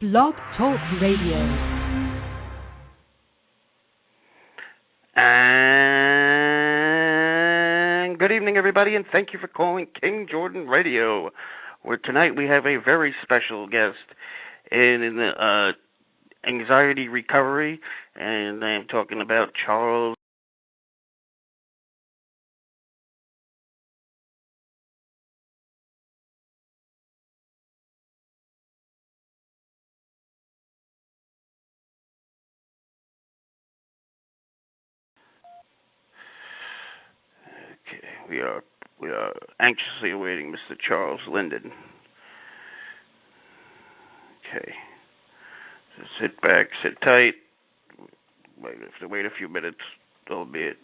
Blog Talk Radio. And good evening, everybody, and thank you for calling King Jordan Radio, where tonight we have a very special guest in anxiety recovery, and I am talking about Charles. We are anxiously awaiting Mr. Charles Linden. Okay. So sit back, sit tight. Might have to wait a few minutes, albeit.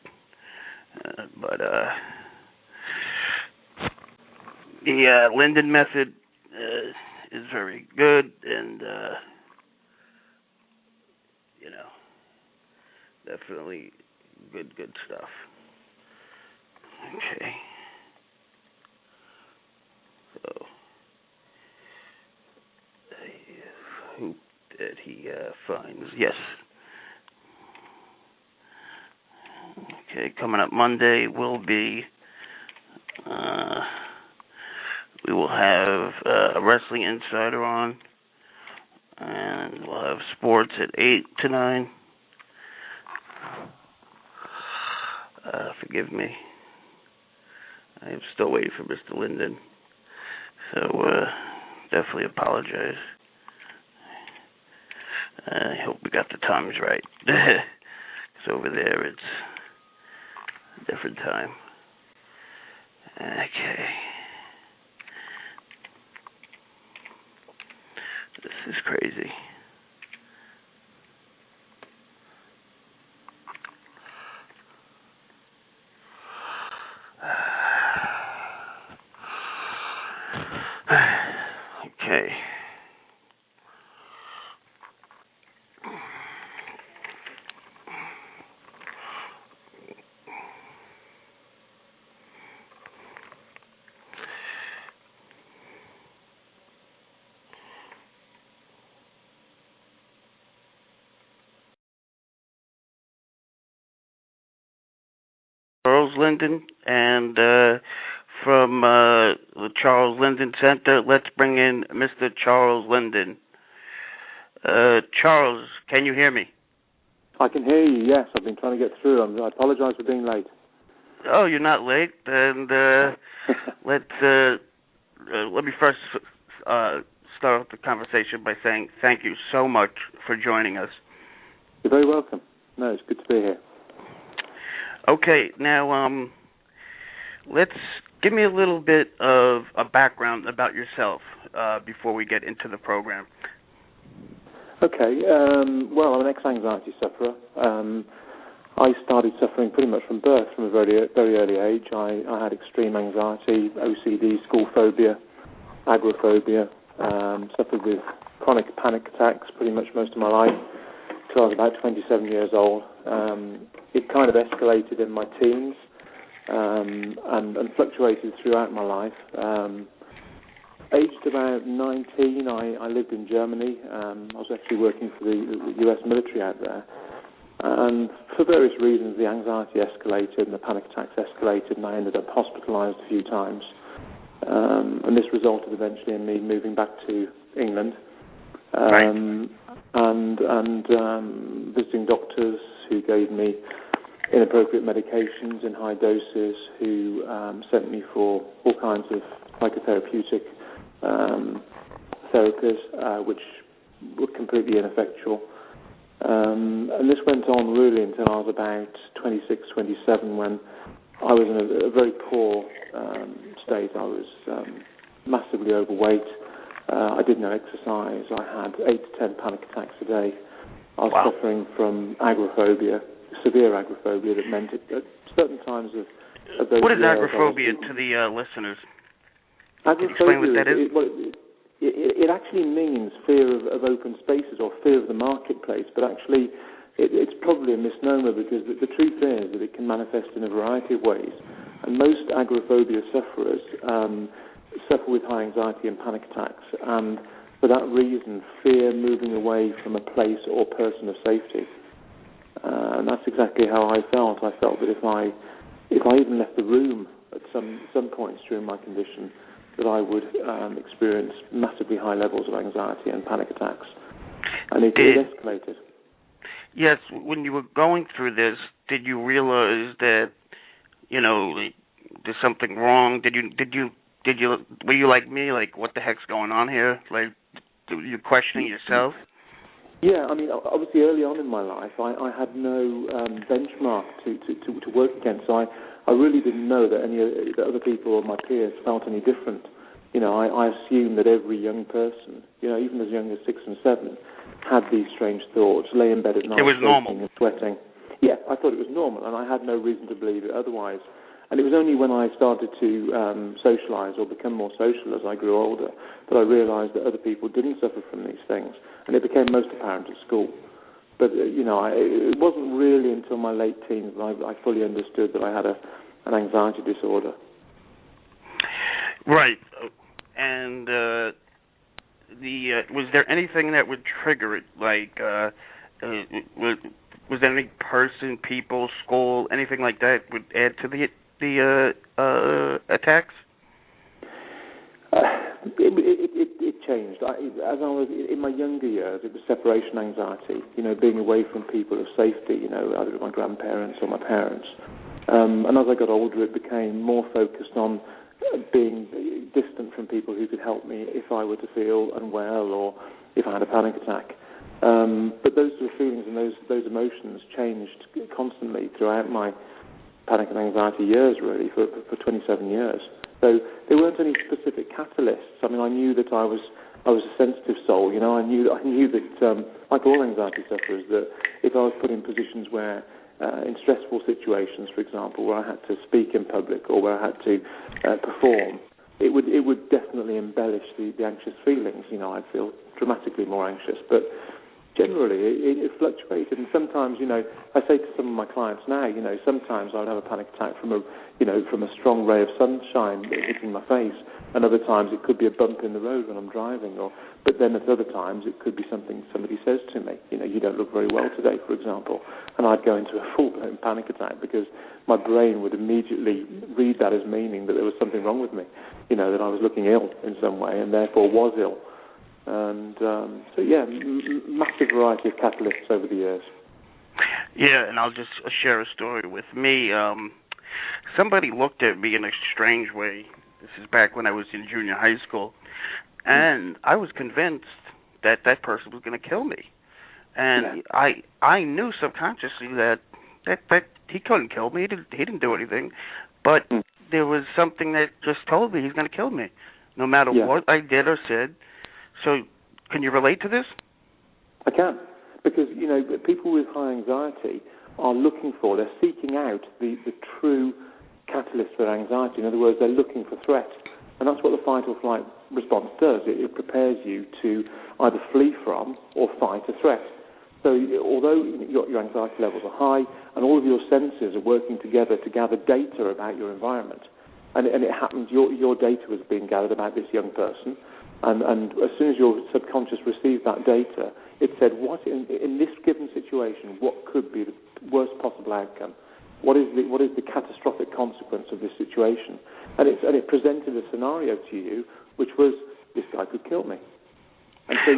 The Linden method is very good, and definitely good stuff. Okay. So, I hope that he finds. Yes. Okay, coming up Monday will be. We will have a Wrestling Insider on, and we'll have sports at 8 to 9. Forgive me. I am still waiting for Mr. Linden, so definitely apologize. I hope we got the times right, because over there it's a different time. Okay. This is crazy. Okay. Charles Linden, and from the Charles Linden Center, let's bring in Mr. Charles Linden. Charles, can you hear me? I can hear you, yes. I've been trying to get through. I apologize for being late. Oh, you're not late. And let me first start off the conversation by saying thank you so much for joining us. You're very welcome. No, it's good to be here. Okay, now let's give me a little bit of a background about yourself before we get into the program. Okay, well, I'm an ex-anxiety sufferer. I started suffering pretty much from birth, from a very, very early age. I had extreme anxiety, OCD, school phobia, agoraphobia, suffered with chronic panic attacks pretty much most of my life until I was about 27 years old. It kind of escalated in my teens and fluctuated throughout my life. Aged about 19, I lived in Germany. I was actually working for the US military out there. And for various reasons, the anxiety escalated and the panic attacks escalated, and I ended up hospitalized a few times. And this resulted eventually in me moving back to England and visiting doctors who gave me inappropriate medications in high doses, who sent me for all kinds of psychotherapeutic therapies, which were completely ineffectual. And this went on really until I was about 26, 27, when I was in a very poor state. I was massively overweight. I did no exercise. I had 8 to 10 panic attacks a day. I was suffering from agoraphobia, severe agoraphobia, that meant at certain times of those What is years, agoraphobia to the listeners? Agoraphobia, can you explain what that is? It actually means fear of open spaces or fear of the marketplace, but actually it's probably a misnomer, because the truth is that it can manifest in a variety of ways. And most agoraphobia sufferers suffer with high anxiety and panic attacks, and for that reason, fear moving away from a place or person of safety. And that's exactly how I felt. I felt that if I even left the room at some points during my condition, that I would experience massively high levels of anxiety and panic attacks. And it escalated. Yes, when you were going through this, did you realize that, there's something wrong? Were you like me, like, what the heck's going on here? Like, you questioning yourself? Yeah, I mean, obviously early on in my life, I had no benchmark to work against, so I really didn't know that that other people or my peers felt any different. I assumed that every young person, even as young as 6 and 7, had these strange thoughts, lay in bed at night, it was normal, and sweating. Yeah, I thought it was normal, and I had no reason to believe it otherwise. And it was only when I started to socialise or become more social as I grew older that I realised that other people didn't suffer from these things, and it became most apparent at school. But, it wasn't really until my late teens that I fully understood that I had an anxiety disorder. Right. And was there anything that would trigger it? Like, was there any person, people, school, anything like that would add to the attacks? It changed. As I was in my younger years, it was separation anxiety. Being away from people of safety. Either my grandparents or my parents. And as I got older, it became more focused on being distant from people who could help me if I were to feel unwell or if I had a panic attack. But those sort of feelings and those emotions changed constantly throughout my panic and anxiety years, really, for 27 years. So there weren't any specific catalysts. I mean, I knew that I was a sensitive soul. I knew that, like all anxiety sufferers, that if I was put in positions where, in stressful situations, for example, where I had to speak in public or where I had to perform, it would definitely embellish the anxious feelings. I'd feel dramatically more anxious, but generally it fluctuated. And sometimes, I say to some of my clients now, sometimes I would have a panic attack from a strong ray of sunshine hitting my face, and other times it could be a bump in the road when I'm driving, but then at other times it could be something somebody says to me, you don't look very well today, for example, and I'd go into a full-blown panic attack because my brain would immediately read that as meaning that there was something wrong with me, that I was looking ill in some way and therefore was ill. And so, yeah, massive variety of catalysts over the years. Yeah, and I'll just share a story with me. Somebody looked at me in a strange way. This is back when I was in junior high school. And I was convinced that that person was going to kill me. And yeah. I knew subconsciously that he couldn't kill me. He didn't do anything. But there was something that just told me he's going to kill me, no matter what I did or said. So can you relate to this? I can. Because, people with high anxiety are they're seeking out the true catalyst for anxiety. In other words, they're looking for threat. And that's what the fight or flight response does. It prepares you to either flee from or fight a threat. So although your anxiety levels are high and all of your senses are working together to gather data about your environment, and it happens your data was being gathered about this young person, and as soon as your subconscious received that data, it said, what in this given situation, what could be the worst possible outcome? What is the catastrophic consequence of this situation? And it presented a scenario to you, which was, this guy could kill me. And so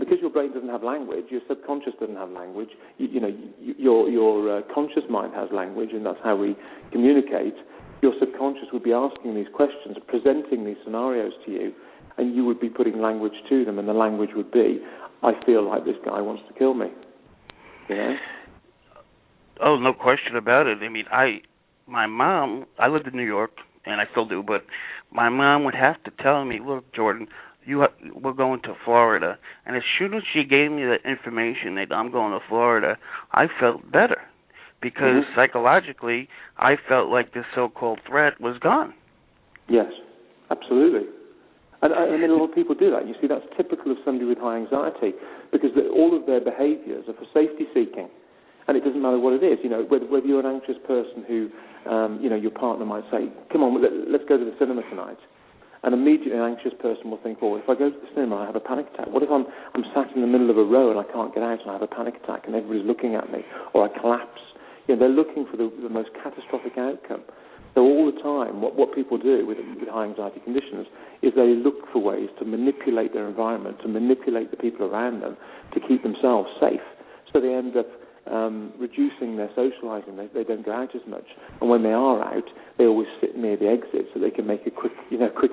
because your brain doesn't have language, your subconscious doesn't have language. Your conscious mind has language, and that's how we communicate. Your subconscious would be asking these questions, presenting these scenarios to you, and you would be putting language to them, and the language would be, I feel like this guy wants to kill me. Oh, no question about it. I mean, my mom, I lived in New York, and I still do, but my mom would have to tell me, look, Jordan, we're going to Florida. And as soon as she gave me that information that I'm going to Florida, I felt better. Because psychologically, I felt like this so-called threat was gone. Yes, absolutely. And I mean, a lot of people do that. You see, that's typical of somebody with high anxiety, because all of their behaviours are for safety seeking. And it doesn't matter what it is, whether you're an anxious person who, your partner might say, come on, let's go to the cinema tonight. And immediately an anxious person will think, well, if I go to the cinema and I have a panic attack, what if I'm sat in the middle of a row and I can't get out and I have a panic attack and everybody's looking at me, or I collapse? You know, they're looking for the most catastrophic outcome. So all the time, what people do with high anxiety conditions is they look for ways to manipulate their environment, to manipulate the people around them, to keep themselves safe. So they end up reducing their socialising. They don't go out as much, and when they are out, they always sit near the exit so they can make a quick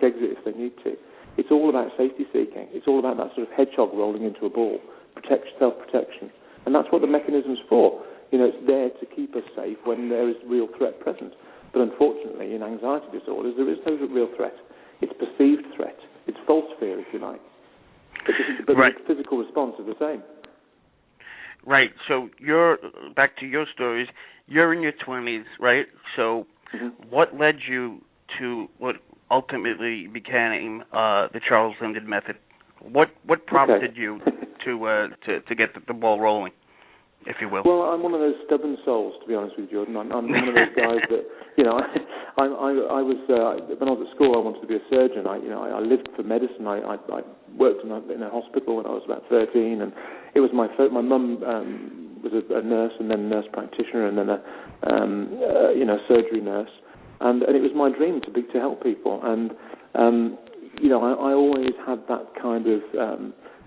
exit if they need to. It's all about safety seeking. It's all about that sort of hedgehog rolling into a ball, self-protection, and that's what the mechanism's for. You know, it's there to keep us safe when there is real threat present. But unfortunately, in anxiety disorders, there is no real threat. It's perceived threat. It's false fear, if you like. But right. The physical response is the same. Right. So you're back to your stories. You're in your 20s, right? So what led you to what ultimately became the Charles Linden method? What prompted you to get the ball rolling, if you will? Well, I'm one of those stubborn souls, to be honest with you, Jordan. I'm one of those guys that, you know, I was when I was at school, I wanted to be a surgeon. I lived for medicine. I worked in a hospital when I was about 13, and it was my mum was a nurse, and then a nurse practitioner, and then a surgery nurse, and it was my dream to help people. And you know, I always had that kind of.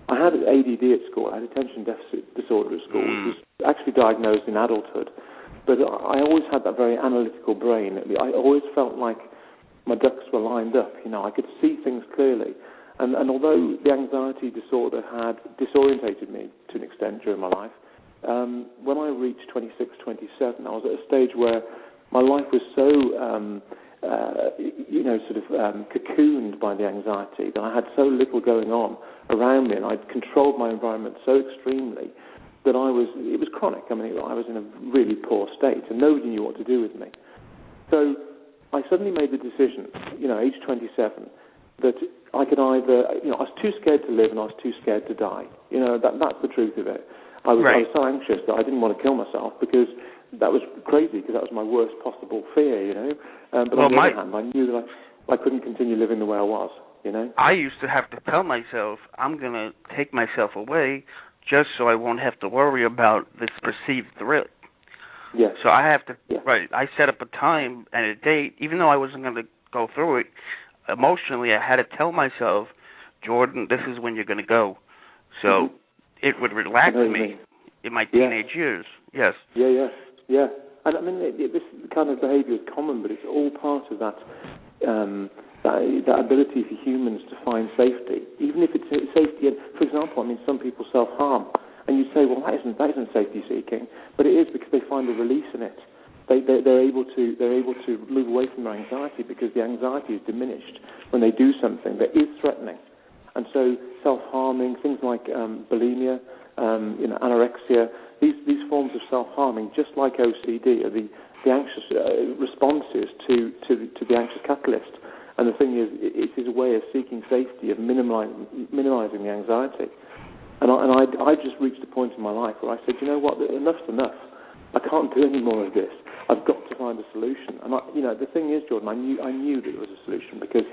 I had ADD at school. I had attention deficit disorder at school, which was actually diagnosed in adulthood. But I always had that very analytical brain. I always felt like my ducks were lined up. You know, I could see things clearly. And although the anxiety disorder had disorientated me to an extent during my life, when I reached 26, 27, I was at a stage where my life was so cocooned by the anxiety that I had so little going on around me, and I'd controlled my environment so extremely that it was chronic. I mean, I was in a really poor state, and nobody knew what to do with me. So I suddenly made the decision, you know, age 27, that I could either, you know, I was too scared to live and I was too scared to die. You know, that's the truth of it. I was so anxious that I didn't want to kill myself because that was crazy, because that was my worst possible fear, you know. But on the other hand, I knew that I couldn't continue living the way I was, you know. I used to have to tell myself, I'm going to take myself away just so I won't have to worry about this perceived threat. Yes. So I have to, I set up a time and a date, even though I wasn't going to go through it. Emotionally, I had to tell myself, Jordan, this is when you're going to go. So it would relax me in my teenage years. Yes. Yeah. And I mean, this kind of behaviour is common, but it's all part of that ability for humans to find safety, even if it's safety. For example, I mean, some people self-harm, and you say, well, that isn't safety seeking, but it is, because they find a release in it. They're able to move away from their anxiety because the anxiety is diminished when they do something that is threatening. And so self-harming, things like bulimia, anorexia, these forms of self-harming, just like OCD, are the anxious responses to the anxious catalyst. And the thing is, it is a way of seeking safety, of minimizing the anxiety. And I just reached a point in my life where I said, you know what, enough's enough. I can't do any more of this. I've got to find a solution. And the thing is, Jordan, I knew that there was a solution, because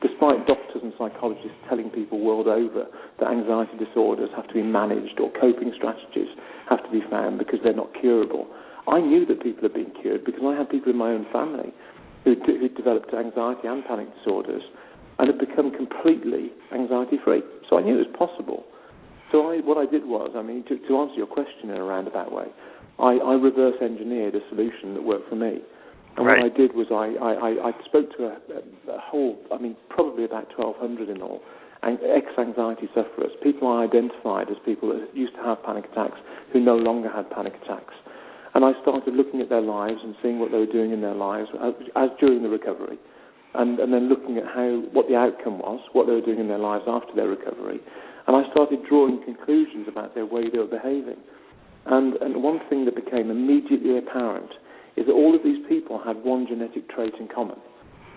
despite doctors and psychologists telling people world over that anxiety disorders have to be managed or coping strategies have to be found because they're not curable, I knew that people had been cured because I had people in my own family who developed anxiety and panic disorders and had become completely anxiety-free. So I knew it was possible. So what I did was, I mean, to answer your question in a roundabout way, I reverse engineered a solution that worked for me. And what I did was I spoke to a whole, I mean, probably about 1,200 in all, ex-anxiety sufferers, people I identified as people that used to have panic attacks who no longer had panic attacks. And I started looking at their lives and seeing what they were doing in their lives as during the recovery, and then looking at what the outcome was, what they were doing in their lives after their recovery. And I started drawing conclusions about their way they were behaving. And one thing that became immediately apparent is that all of these people had one genetic trait in common,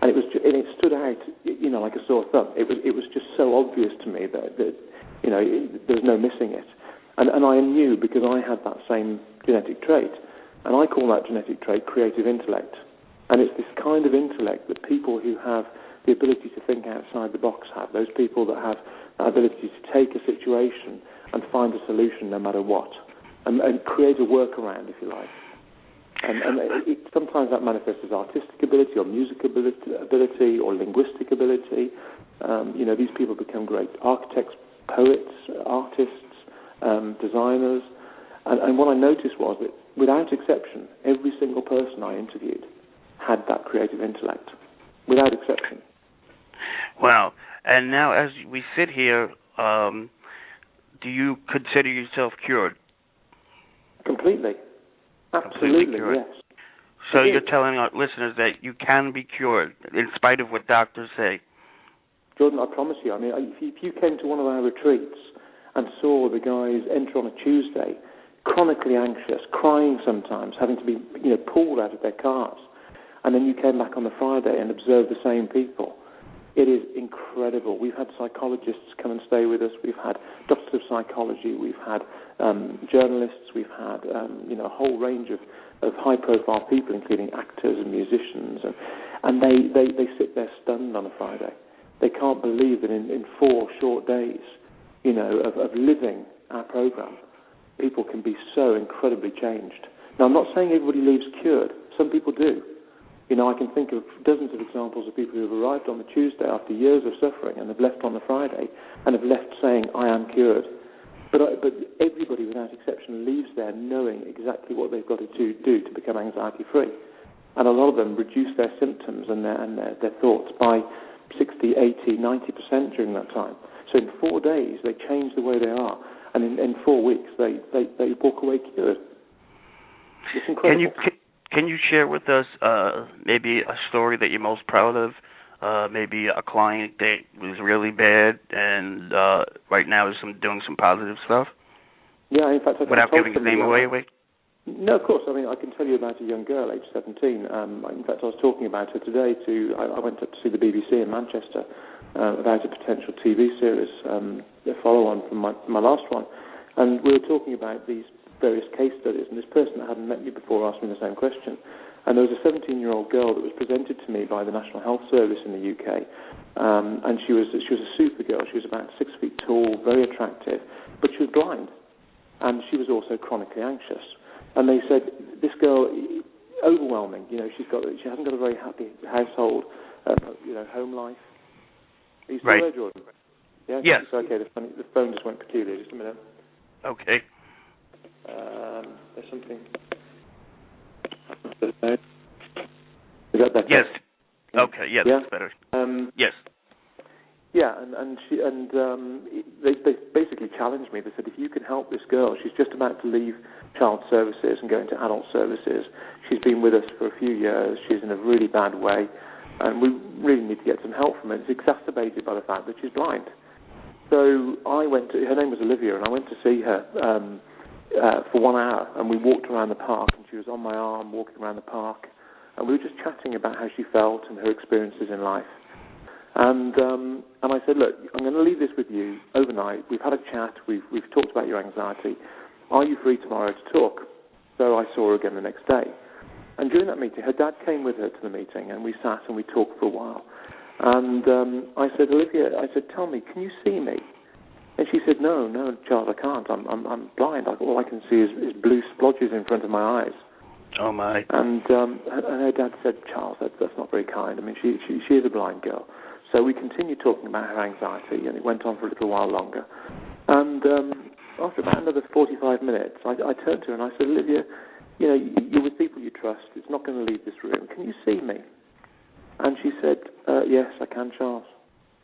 and it stood out, you know, like a sore thumb. It was just so obvious to me that you know, there's no missing it, and I knew because I had that same genetic trait, and I call that genetic trait creative intellect. And it's this kind of intellect that people who have the ability to think outside the box have, those people that have the ability to take a situation and find a solution no matter what, and create a workaround, if you like. And sometimes that manifests as artistic ability or music ability or linguistic ability. These people become great architects, poets, artists, designers. And what I noticed was that, without exception, every single person I interviewed had that creative intellect, without exception. Wow. And now, as we sit here, do you consider yourself cured? Completely. Absolutely, cured. yes. So you're telling our listeners that you can be cured, in spite of what doctors say? Jordan, I promise you. I mean, if you came to one of our retreats and saw the guys enter on a Tuesday, chronically anxious, crying sometimes, having to be pulled out of their cars, and then you came back on the Friday and observed the same people, it is incredible. We've had psychologists come and stay with us. We've had doctors of psychology. We've had journalists. We've had a whole range of high-profile people, including actors and musicians, and they sit there stunned on a Friday. They can't believe that in 4 short days, of living our program, people can be so incredibly changed. Now, I'm not saying everybody leaves cured. Some people do. I can think of dozens of examples of people who have arrived on the Tuesday after years of suffering and have left on the Friday and have left saying, I am cured. But everybody, without exception, leaves there knowing exactly what they've got to do to become anxiety-free. And a lot of them reduce their symptoms and their thoughts by 60, 80, 90% during that time. So in 4 days, they change the way they are. And in 4 weeks, they walk away cured. It's incredible. Can you share with us maybe a story that you're most proud of? Maybe a client that was really bad and right now is doing some positive stuff? Yeah, in fact, without giving his name away? No, of course. I mean, I can tell you about a young girl, aged 17. In fact, I was talking about her today. I went up to see the BBC in Manchester about a potential TV series, a follow-on from my last one. And we were talking about these various case studies, and this person that hadn't met me before asked me the same question. And there was a 17-year-old girl that was presented to me by the National Health Service in the UK, and she was a super girl. She was about 6 feet tall, very attractive, but she was blind, and she was also chronically anxious. And they said, this girl, overwhelming. She hasn't got a very happy household, home life. Are you still there, Jordan? Yeah. Yes. Okay. The phone just went peculiar. Just a minute. Okay. There's something. Is that better? Yes. Okay. Yeah, that's better. Yes. Yeah, they basically challenged me. They said, if you can help this girl, she's just about to leave child services and go into adult services. She's been with us for a few years. She's in a really bad way, and we really need to get some help from her. It's exacerbated by the fact that she's blind. So her name was Olivia, and I went to see her for 1 hour, and we walked around the park, and she was on my arm walking around the park, and we were just chatting about how she felt and her experiences in life. And I said, look, I'm going to leave this with you overnight. We've had a chat. We've talked about your anxiety. Are you free tomorrow to talk? So I saw her again the next day. And during that meeting, her dad came with her to the meeting, and we sat and we talked for a while. And I said, Olivia, tell me, can you see me? And she said, no, Charles, I can't. I'm blind. All I can see is blue splodges in front of my eyes. Oh, my. And her dad said, Charles, that's not very kind. I mean, she is a blind girl. So we continued talking about her anxiety, and it went on for a little while longer. And after about another 45 minutes, I turned to her and I said, Olivia, you're with people you trust. It's not going to leave this room. Can you see me? And she said, yes, I can, Charles.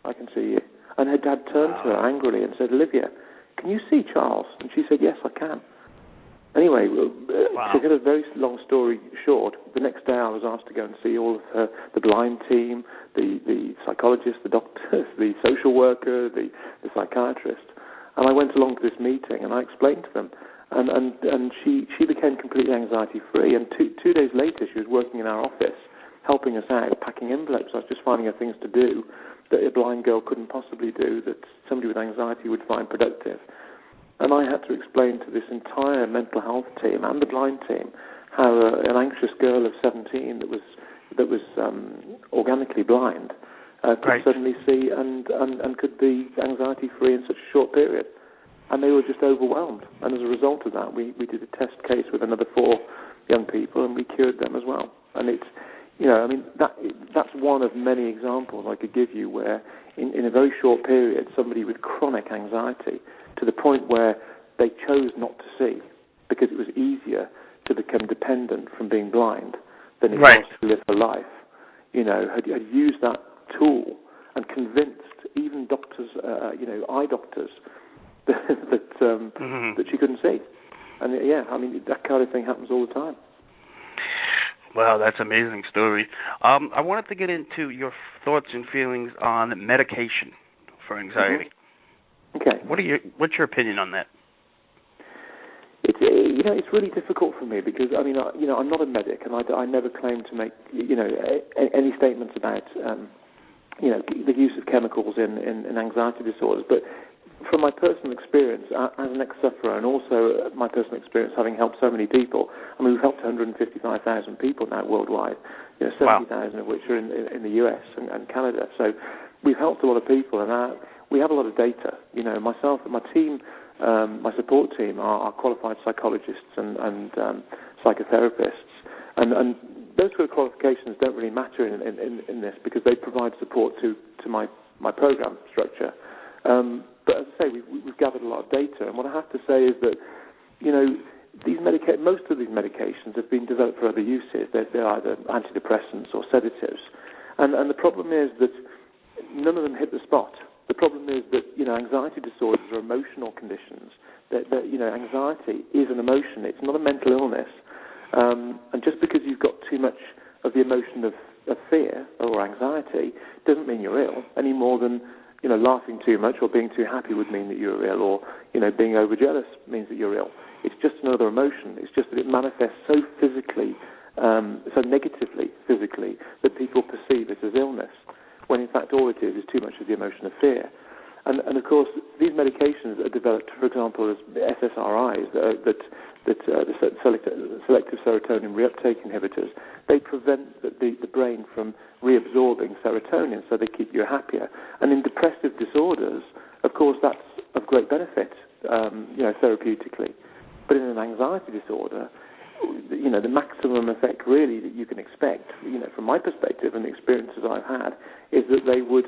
I can see you. And her dad turned to her angrily and said, Olivia, can you see Charles? And she said, yes, I can. Anyway, to get a very long story short, the next day I was asked to go and see all of the blind team, the psychologist, the doctors, the social worker, the psychiatrist. And I went along to this meeting and I explained to them. And she became completely anxiety-free. And two days later, she was working in our office, helping us out, packing envelopes. I was just finding her things to do that a blind girl couldn't possibly do, that somebody with anxiety would find productive. And I had to explain to this entire mental health team and the blind team how an anxious girl of 17 that was organically blind could suddenly see and could be anxiety-free in such a short period. And they were just overwhelmed. And as a result of that, we did a test case with another 4 young people, and we cured them as well. And it's, that's one of many examples I could give you where in a very short period, somebody with chronic anxiety to the point where they chose not to see because it was easier to become dependent from being blind than it was to live a life, had used that tool and convinced even doctors, eye doctors, that she couldn't see. And that kind of thing happens all the time. Wow, that's an amazing story. I wanted to get into your thoughts and feelings on medication for anxiety. Okay. What's your opinion on that? It's really difficult for me because I'm not a medic, and I never claim to make any statements about the use of chemicals in anxiety disorders. But from my personal experience as an ex-sufferer, and also my personal experience having helped so many people, we've helped 155,000 people now worldwide, 70,000 of which are in the US and Canada. So we've helped a lot of people, and we have a lot of data. Myself and my team, my support team are qualified psychologists and psychotherapists, and those sort of qualifications don't really matter in this because they provide support to my program structure. But as I say, we've gathered a lot of data, and what I have to say is that, most of these medications have been developed for other uses. They're either antidepressants or sedatives, and the problem is that none of them hit the spot. The problem is that, anxiety disorders are emotional conditions. That anxiety is an emotion. It's not a mental illness. And just because you've got too much of the emotion of fear or anxiety doesn't mean you're ill any more than, laughing too much or being too happy would mean that you're ill, or, being overjealous means that you're ill. It's just another emotion. It's just that it manifests so physically, so negatively physically, that people perceive it as illness, when in fact all it is too much of the emotion of fear. And of course, these medications are developed, for example, as SSRIs, the selective serotonin reuptake inhibitors. They prevent the brain from reabsorbing serotonin, so they keep you happier. And in depressive disorders, of course, that's of great benefit, therapeutically. But in an anxiety disorder, the maximum effect really that you can expect, from my perspective and the experiences I've had, is that they would,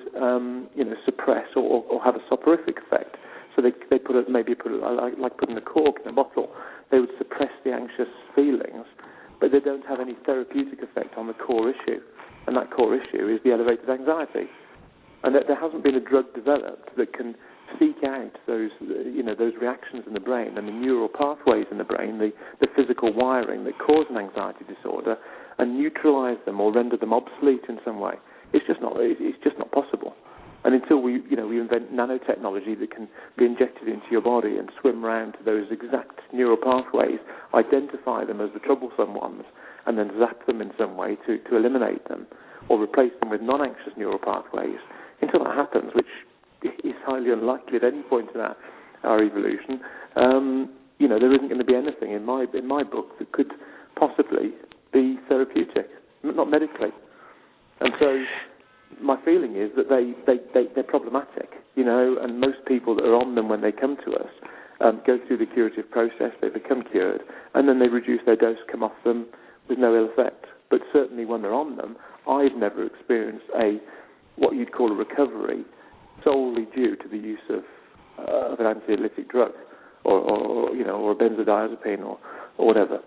suppress or have a soporific effect. So they put like putting a cork in a bottle. They would suppress the anxious feelings, but they don't have any therapeutic effect on the core issue. And that core issue is the elevated anxiety. And that there hasn't been a drug developed that can seek out those reactions in the brain and the neural pathways in the brain, the physical wiring that cause an anxiety disorder, and neutralize them or render them obsolete in some way. It's just not possible. And until we invent nanotechnology that can be injected into your body and swim around to those exact neural pathways, identify them as the troublesome ones, and then zap them in some way to eliminate them, or replace them with non-anxious neural pathways, until that happens, which is highly unlikely at any point in our evolution, there isn't going to be anything in my book that could possibly be therapeutic, not medically. And so my feeling is that they're problematic, and most people that are on them when they come to us go through the curative process, they become cured, and then they reduce their dose, come off them with no ill effect. But certainly when they're on them, I've never experienced what you'd call a recovery solely due to the use of an anxiolytic drug or a benzodiazepine or whatever.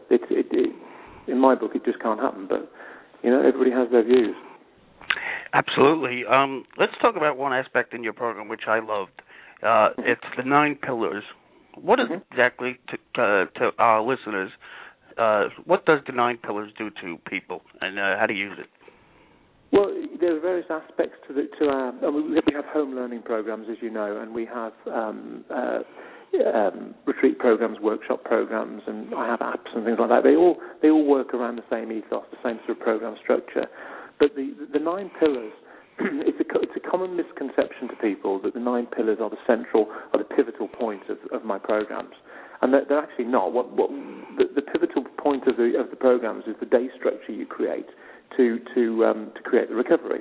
In my book, it just can't happen, but everybody has their views. Absolutely. Let's talk about one aspect in your program which I loved. It's the 9 pillars. What is exactly, to our listeners, what does the 9 pillars do to people, and how to use it? Well, there are various aspects to our. We have home learning programs, as you know, and we have retreat programs, workshop programs, and I have apps and things like that. They all work around the same ethos, the same sort of program structure. But the 9 pillars, it's a common misconception to people that the 9 pillars are the pivotal point of my programs, and they're actually not. What the pivotal point of the programs is the day structure you create to create the recovery.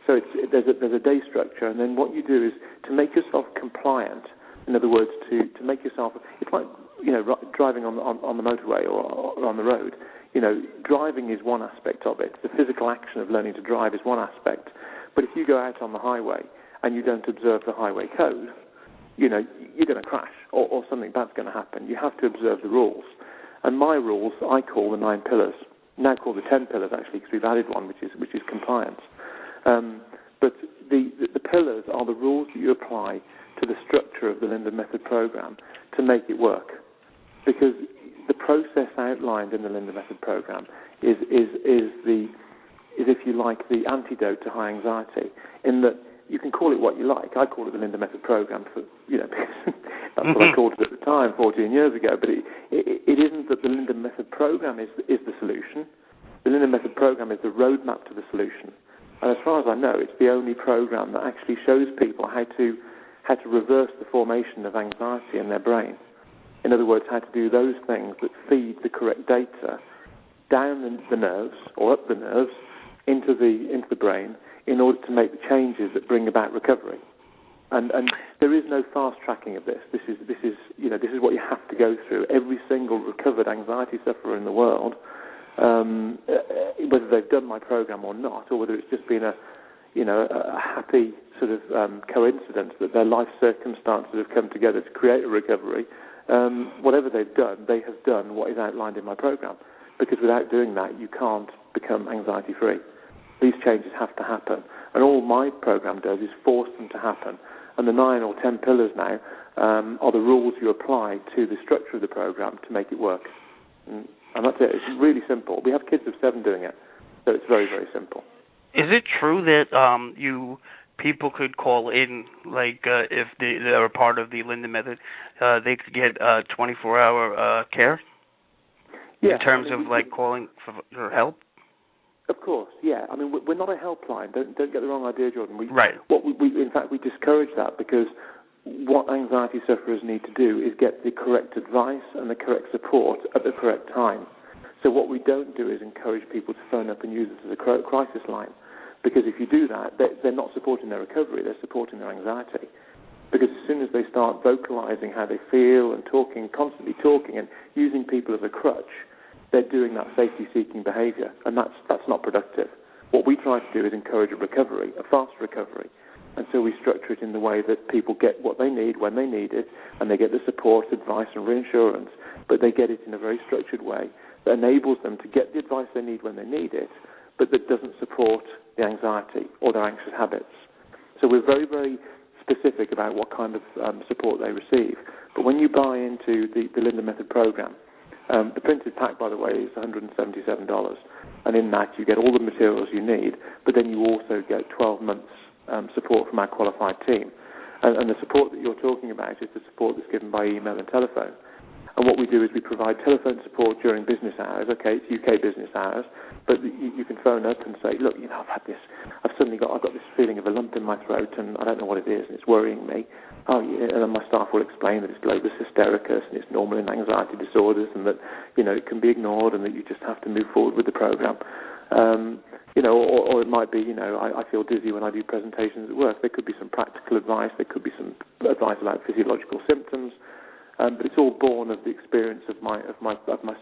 So there's a day structure, and then what you do is to make yourself compliant. In other words, to make yourself, it's like, driving on the motorway or on the road. Driving is one aspect of it. The physical action of learning to drive is one aspect. But if you go out on the highway and you don't observe the highway code, you're going to crash or something bad's going to happen. You have to observe the rules. And my rules, I call the 9 pillars. Now call the 10 pillars, actually, because we've added one, which is compliance. But the pillars are the rules that you apply to the structure of the Linden Method program to make it work. Because the process outlined in the Linden Method program is if you like, the antidote to high anxiety, in that you can call it what you like. I call it the Linden Method program for, because that's what I called it at the time, 14 years ago. But it isn't that the Linden Method program is the solution. The Linden Method program is the roadmap to the solution. And as far as I know, it's the only program that actually shows people how to reverse the formation of anxiety in their brain. In other words, how to do those things that feed the correct data down the nerves or up the nerves into the brain in order to make the changes that bring about recovery. And there is no fast tracking of this. This is what you have to go through. Every single recovered anxiety sufferer in the world, whether they've done my program or not, or whether it's just been a happy sort of coincidence that their life circumstances have come together to create a recovery. Whatever they've done, they have done what is outlined in my program. Because without doing that, you can't become anxiety-free. These changes have to happen. And all my program does is force them to happen. And the 9 or 10 pillars now are the rules you apply to the structure of the program to make it work. And that's it. It's really simple. We have kids of 7 doing it, so it's very, very simple. Is it true that people could call in, like if they're a part of the Linden Method, they could get 24-hour care? Yeah, in terms of like calling for help? Of course, yeah. I mean, we're not a helpline. Don't get the wrong idea, Jordan. Right. In fact, we discourage that because what anxiety sufferers need to do is get the correct advice and the correct support at the correct time. So what we don't do is encourage people to phone up and use it as a crisis line, because if you do that, they're not supporting their recovery, they're supporting their anxiety. Because as soon as they start vocalizing how they feel and constantly talking and using people as a crutch, they're doing that safety-seeking behavior, and that's not productive. What we try to do is encourage a recovery, a fast recovery, and so we structure it in the way that people get what they need when they need it, and they get the support, advice, and reassurance, but they get it in a very structured way that enables them to get the advice they need when they need it, but that doesn't support the anxiety or their anxious habits. So we're very, very specific about what kind of support they receive. But when you buy into the Linden Method program, the printed pack, by the way, is $177, and in that you get all the materials you need, but then you also get 12 months support from our qualified team. And the support that you're talking about is the support that's given by email and telephone. And what we do is we provide telephone support during business hours. Okay, it's UK business hours, but you can phone up and say, look, I've got this feeling of a lump in my throat, and I don't know what it is, and it's worrying me. Oh, yeah, and then my staff will explain that it's globus hystericus, and it's normal in anxiety disorders, and that it can be ignored, and that you just have to move forward with the program. Or it might be, I feel dizzy when I do presentations at work. There could be some practical advice. There could be some advice about physiological symptoms. But it's all born of the experience of my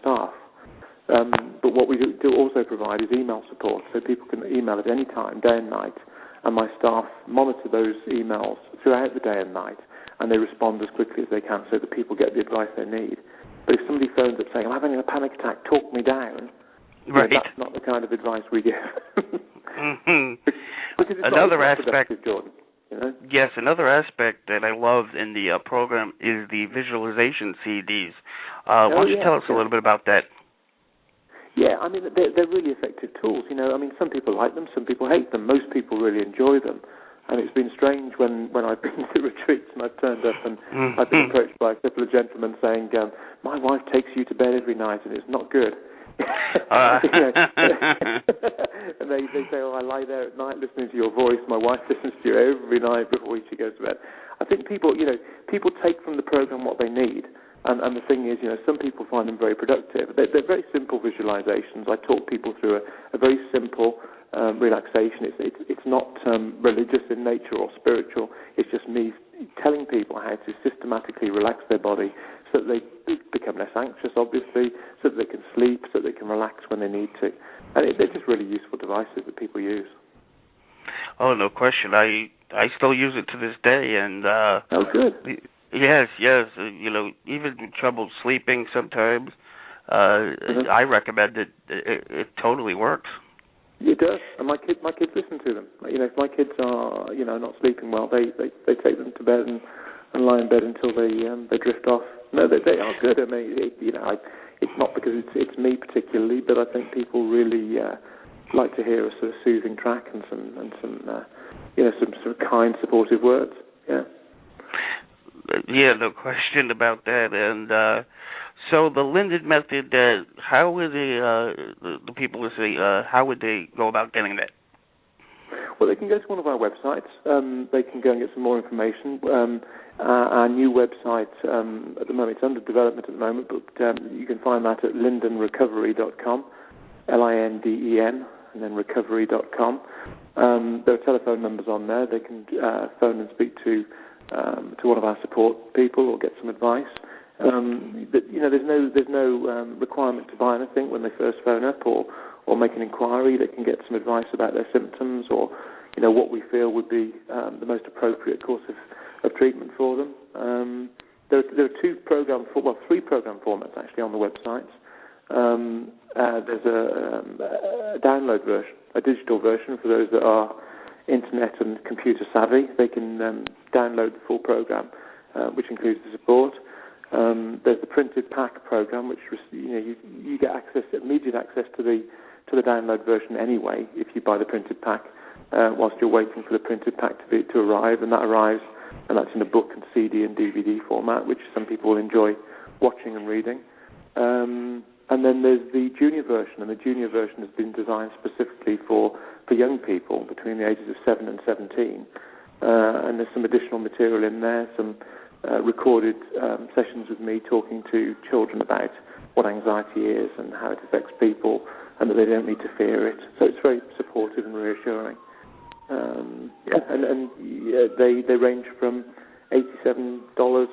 staff. But what we do also provide is email support, so people can email at any time, day and night, and my staff monitor those emails throughout the day and night, and they respond as quickly as they can so that people get the advice they need. But if somebody phones up saying, I'm having a panic attack, talk me down, right, that's not the kind of advice we give. Mm-hmm. Because it's another aspect, Jordan. Yes, another aspect that I love in the program is the visualization CDs. Why don't you tell us a little bit about that? Yeah, I mean, they're really effective tools. I mean, some people like them, some people hate them. Most people really enjoy them. And it's been strange when I've been to retreats and I've turned up and I've been approached by a couple of gentlemen saying, my wife takes you to bed every night and it's not good. And they say, I lie there at night listening to your voice. My wife listens to you every night before she goes to bed. I think people take from the program what they need. And the thing is, some people find them very productive. They're very simple visualizations. I talk people through a very simple relaxation. It's not religious in nature or spiritual. It's just me telling people how to systematically relax their body so that they become less anxious, obviously, so that they can sleep, so that they can relax when they need to. And they're just really useful devices that people use. Oh, no question. I still use it to this day, and oh, good. Yes. Even trouble sleeping sometimes. I recommend it. It totally works. It does, and my kids listen to them. If my kids are not sleeping well, they take them to bed and lie in bed until they drift off. No, they are good. I mean, it's not because it's me particularly, but I think people really like to hear a sort of soothing track and some sort of kind, supportive words. Yeah. Yeah, no question about that. And so the Linden method, how would the people listening, how would they go about getting that? Well, they can go to one of our websites. They can go and get some more information. Our new website, at the moment, it's under development at the moment, but you can find that at lindenrecovery.com, LINDEN, and then recovery.com. There are telephone numbers on there. They can phone and speak to one of our support people or get some advice. There's no requirement to buy anything when they first phone up or make an inquiry. They can get some advice about their symptoms or what we feel would be the most appropriate course of treatment for them. There are three program formats actually on the website. There's a download version, a digital version for those that are internet and computer savvy. They can download the full program, which includes the support. There's the printed pack program, which you get immediate access to the download version anyway if you buy the printed pack, whilst you're waiting for the printed pack to arrive, and that arrives, and that's in a book and CD and DVD format, which some people will enjoy watching and reading. And then there's the junior version, and the junior version has been designed specifically for young people between the ages of 7 and 17. And there's some additional material in there, some recorded sessions with me talking to children about what anxiety is and how it affects people, and that they don't need to fear it. So it's very supportive and reassuring. They range from $87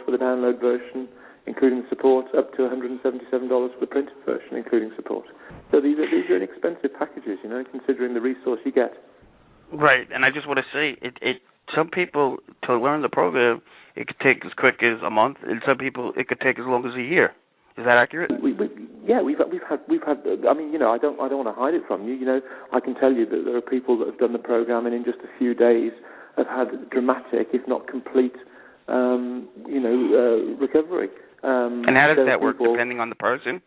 for the download version, including support, up to $177 for the printed version, including support. So these are inexpensive packages, considering the resource you get. Right, and I just want to say, some people, to learn the program, it could take as quick as a month, and some people, it could take as long as a year. Is that accurate? We've had. I mean, I don't want to hide it from you. I can tell you that there are people that have done the program and in just a few days have had dramatic, if not complete, recovery. And how does that work, depending on the person?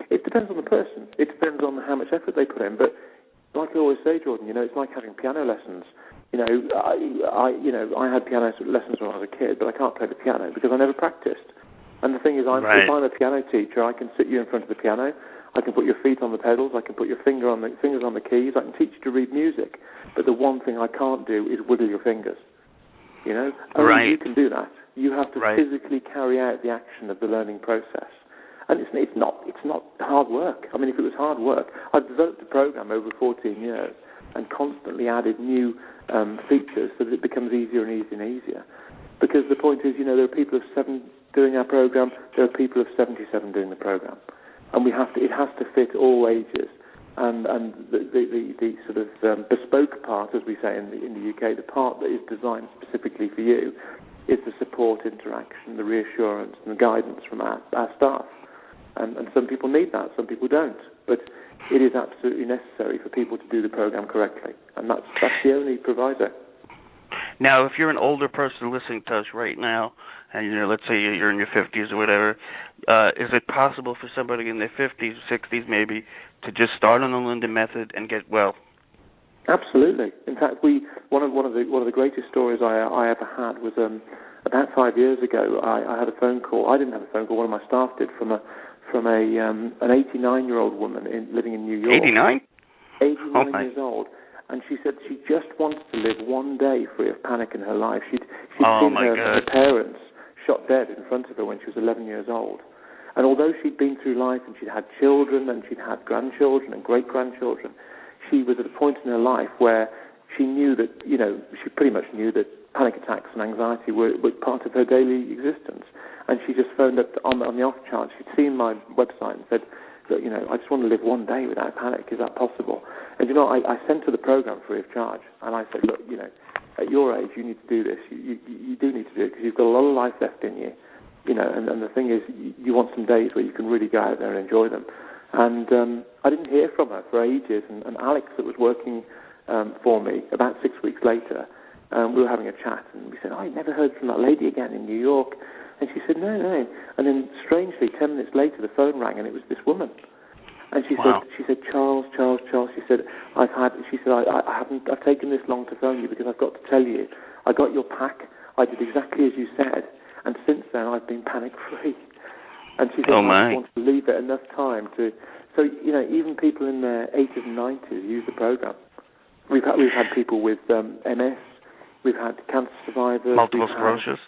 It depends on the person. It depends on how much effort they put in. But like I always say, Jordan, it's like having piano lessons. I had piano lessons when I was a kid, but I can't play the piano because I never practiced. And the thing is, if I'm a piano teacher, I can sit you in front of the piano, I can put your feet on the pedals, I can put your fingers on the keys, I can teach you to read music. But the one thing I can't do is wiggle your fingers. Only you can do that. You have to physically carry out the action of the learning process. And it's not hard work. I mean, if it was hard work, I've developed a program over 14 years and constantly added new features so that it becomes easier and easier and easier. Because the point is, there are people of 7 doing our program, there are people of 77 doing the program. And it has to fit all ages. And the sort of bespoke part, as we say in the UK, the part that is designed specifically for you, is the support, interaction, the reassurance, and the guidance from our staff. And some people need that, some people don't. But it is absolutely necessary for people to do the program correctly. And that's the only proviso. Now, if you're an older person listening to us right now, and let's say you're in your 50s or whatever, is it possible for somebody in their 50s, 60s maybe, to just start on the Linden method and get well? Absolutely. In fact, one of the greatest stories I ever had was about 5 years ago. I had a phone call. I didn't have a phone call. One of my staff did from an 89-year-old woman living in New York. 89? 89 years old. And she said she just wanted to live one day free of panic in her life. She'd seen her parents shot dead in front of her when she was 11 years old. And although she'd been through life and she'd had children and she'd had grandchildren and great-grandchildren, she was at a point in her life where she knew that, she pretty much knew that panic attacks and anxiety were part of her daily existence. And she just phoned up on the off chance. She'd seen my website and said, look, I just want to live one day without panic. Is that possible? And, I sent her the program free of charge. And I said, look, at your age, you need to do this. You do need to do it because you've got a lot of life left in you. And the thing is, you want some days where you can really go out there and enjoy them. And I didn't hear from her for ages. And Alex, that was working for me, about 6 weeks later, we were having a chat, and we said, I never heard from that lady again in New York. And she said, no. And then, strangely, 10 minutes later, the phone rang, and it was this woman. And she said, Charles. She said, I've taken this long to phone you because I've got to tell you, I got your pack. I did exactly as you said, and since then I've been panic-free. And she said, I just want to leave it enough time to. So even people in their 80s and 90s use the program. We've had people with MS. We've had cancer survivors. Multiple sclerosis.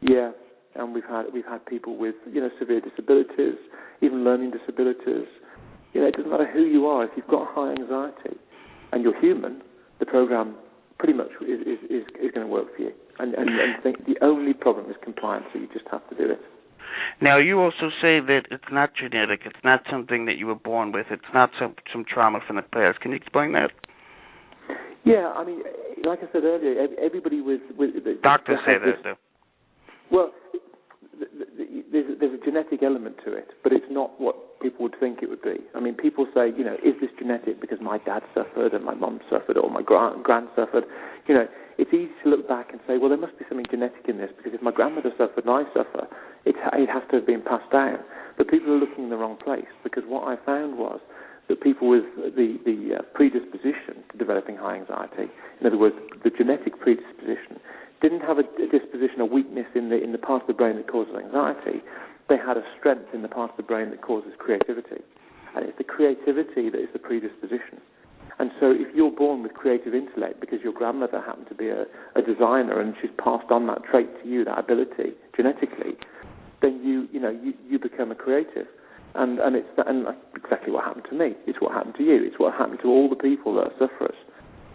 Yeah, and we've had people with severe disabilities, even learning disabilities. It doesn't matter who you are. If you've got high anxiety and you're human, the program pretty much is going to work for you. And I think the only problem is compliance, so you just have to do it. Now, you also say that it's not genetic. It's not something that you were born with. It's not some trauma from the past. Can you explain that? Yeah, I mean, like I said earlier, everybody with doctors say that, though. Well, there's a genetic element to it, but it's not what people would think it would be. I mean, people say, is this genetic because my dad suffered and my mum suffered or my grand suffered? It's easy to look back and say, well, there must be something genetic in this because if my grandmother suffered and I suffer, it has to have been passed down. But people are looking in the wrong place because what I found was that people with the predisposition to developing high anxiety, in other words, the genetic predisposition, didn't have a disposition, a weakness in the part of the brain that causes anxiety. They had a strength in the part of the brain that causes creativity. And it's the creativity that is the predisposition. And so if you're born with creative intellect because your grandmother happened to be a designer and she's passed on that trait to you, that ability, genetically, then you become a creative. And it's exactly what happened to me. It's what happened to you. It's what happened to all the people that are sufferers.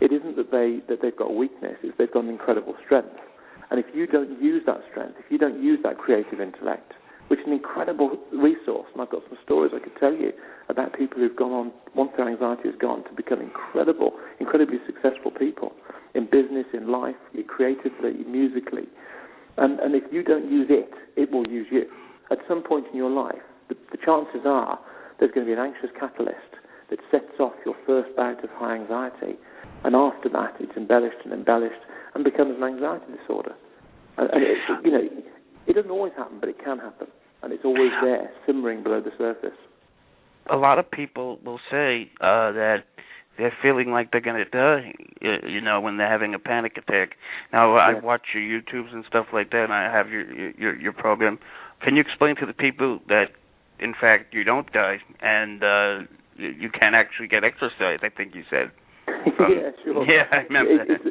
It isn't that they've got a weakness, it's they've got an incredible strength. And if you don't use that strength, if you don't use that creative intellect, which is an incredible resource, and I've got some stories I could tell you about people who've gone on, once their anxiety has gone, to become incredibly successful people in business, in life, creatively, musically. And if you don't use it, it will use you. At some point in your life, the chances are there's going to be an anxious catalyst that sets off your first bout of high anxiety, and after that it's embellished and becomes an anxiety disorder. And it doesn't always happen, but it can happen, and it's always there, simmering below the surface. A lot of people will say that they're feeling like they're going to die, when they're having a panic attack. Now, I watch your YouTubes and stuff like that, and I have your program. Can you explain to the people that, in fact, you don't die, and you can actually get exercise, I think you said? Yeah, sure. Yeah, I remember that.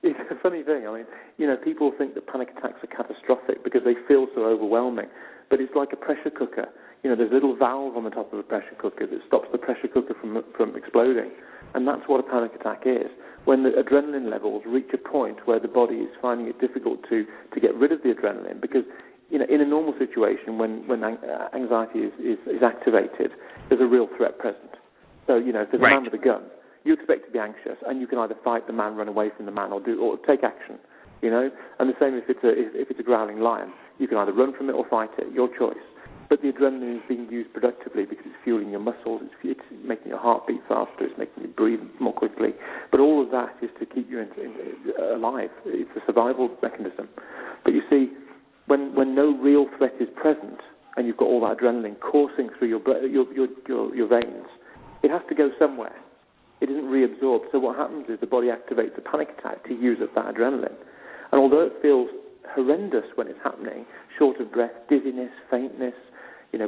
It's a funny thing. I mean, people think that panic attacks are catastrophic because they feel so overwhelming, but it's like a pressure cooker. There's a little valve on the top of a pressure cooker that stops the pressure cooker from exploding, and that's what a panic attack is. When the adrenaline levels reach a point where the body is finding it difficult to get rid of the adrenaline, because in a normal situation, when anxiety is activated, there's a real threat present. So, if there's a man with a gun, you expect to be anxious, and you can either fight the man, run away from the man, or take action. And the same if it's a growling lion, you can either run from it or fight it, your choice. But the adrenaline is being used productively because it's fueling your muscles, it's making your heart beat faster, it's making you breathe more quickly. But all of that is to keep you alive. It's a survival mechanism. But you see, when no real threat is present and you've got all that adrenaline coursing through your veins, it has to go somewhere. It isn't reabsorbed. So what happens is the body activates a panic attack to use up that adrenaline. And although it feels horrendous when it's happening, short of breath, dizziness, faintness,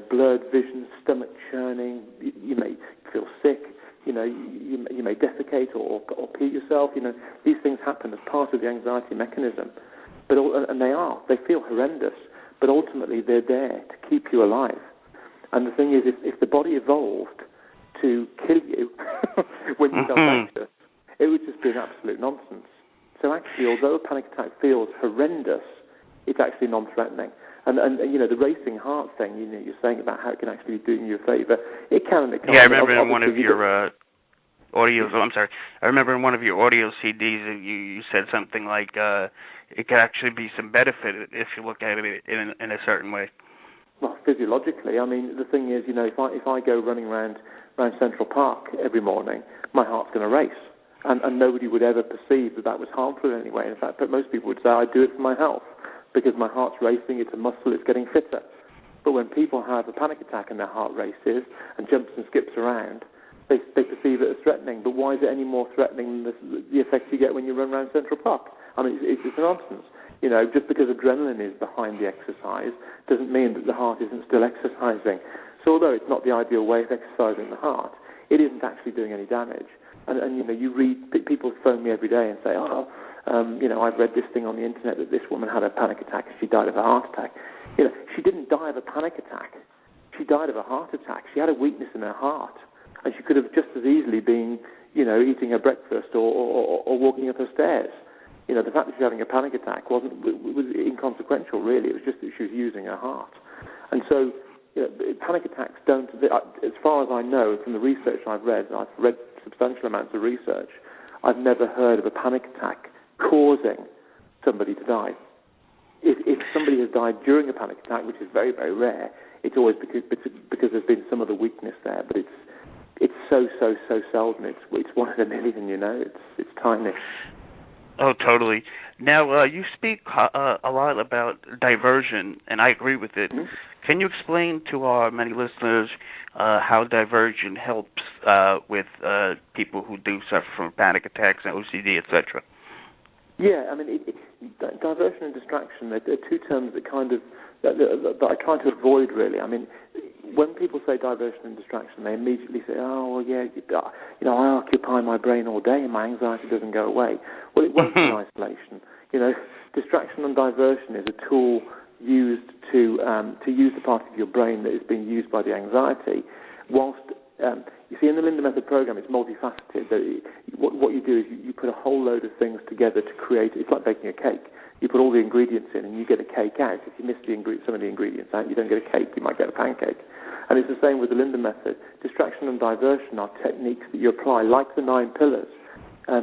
blurred vision, stomach churning, you may feel sick, you may defecate or pee yourself. These things happen as part of the anxiety mechanism. And they feel horrendous, but ultimately they're there to keep you alive. And the thing is, if the body evolved to kill you when you felt anxious, it would just be an absolute nonsense. So actually, although a panic attack feels horrendous, it's actually non-threatening. And the racing heart thing, you're saying about how it can actually be doing you a favour. It can and it can't. Yeah, I remember in one of your audios. I'm sorry. I remember in one of your audio CDs that you said something like it could actually be some benefit if you look at it in a certain way. Well, physiologically, I mean, the thing is, if I go running around Central Park every morning, my heart's going to race. And nobody would ever perceive that was harmful in any way. In fact, but most people would say, I do it for my health, because my heart's racing, it's a muscle, it's getting fitter. But when people have a panic attack and their heart races and jumps and skips around, they perceive it as threatening. But why is it any more threatening than the effects you get when you run around Central Park? I mean, it's nonsense. Just because adrenaline is behind the exercise doesn't mean that the heart isn't still exercising. So although it's not the ideal way of exercising the heart, it isn't actually doing any damage. And you read, people phone me every day and say, I've read this thing on the internet that this woman had a panic attack and she died of a heart attack. She didn't die of a panic attack. She died of a heart attack. She had a weakness in her heart, and she could have just as easily been, eating her breakfast or walking up her stairs. The fact that she's having a panic attack was inconsequential, really. It was just that she was using her heart. And so, panic attacks don't, as far as I know, from the research I've read substantial amounts of research, I've never heard of a panic attack causing somebody to die. If somebody has died during a panic attack, which is very, very rare, it's always because there's been some other weakness there. But it's so seldom. It's one in a million. It's tiny. Oh, totally. Now, you speak a lot about diversion, and I agree with it. Mm-hmm. Can you explain to our many listeners how diversion helps with people who do suffer from panic attacks and OCD, etc.? Yeah, I mean, diversion and distraction, they're two terms that that I try to avoid, really. I mean, when people say diversion and distraction, they immediately say, oh, well, yeah, I occupy my brain all day and my anxiety doesn't go away. Well, it won't in isolation. Distraction and diversion is a tool used to use the part of your brain that is being used by the anxiety, whilst you see in the Linden method program it's multifaceted. What you do is you put a whole load of things together to create. It's like baking a cake. You put all the ingredients in and you get a cake out. If you miss some of the ingredients out, you don't get a cake. You might get a pancake. And it's the same with the Linden method. Distraction and diversion are techniques that you apply, like the 9 pillars.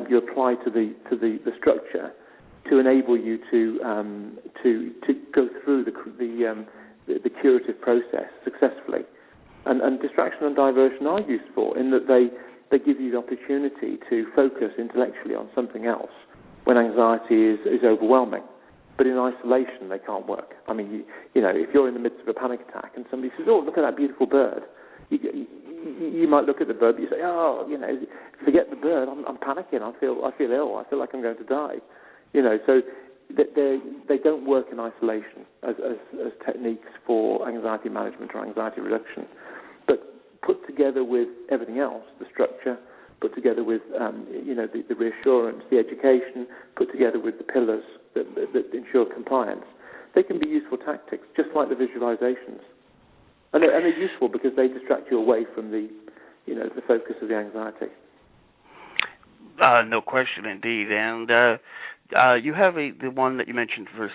You apply to the structure to enable you to go through the curative process successfully. And distraction and diversion are useful in that they give you the opportunity to focus intellectually on something else when anxiety is overwhelming. But in isolation, they can't work. I mean, if you're in the midst of a panic attack and somebody says, "Oh, look at that beautiful bird," you might look at the bird, but you say, "Oh, forget the bird. I'm panicking. I feel ill. I feel like I'm going to die." So they don't work in isolation as techniques for anxiety management or anxiety reduction. But put together with everything else, the structure, put together with the reassurance, the education, put together with the pillars that ensure compliance, they can be useful tactics, just like the visualizations. And they're useful because they distract you away from the focus of the anxiety. No question, indeed. And you have the one that you mentioned for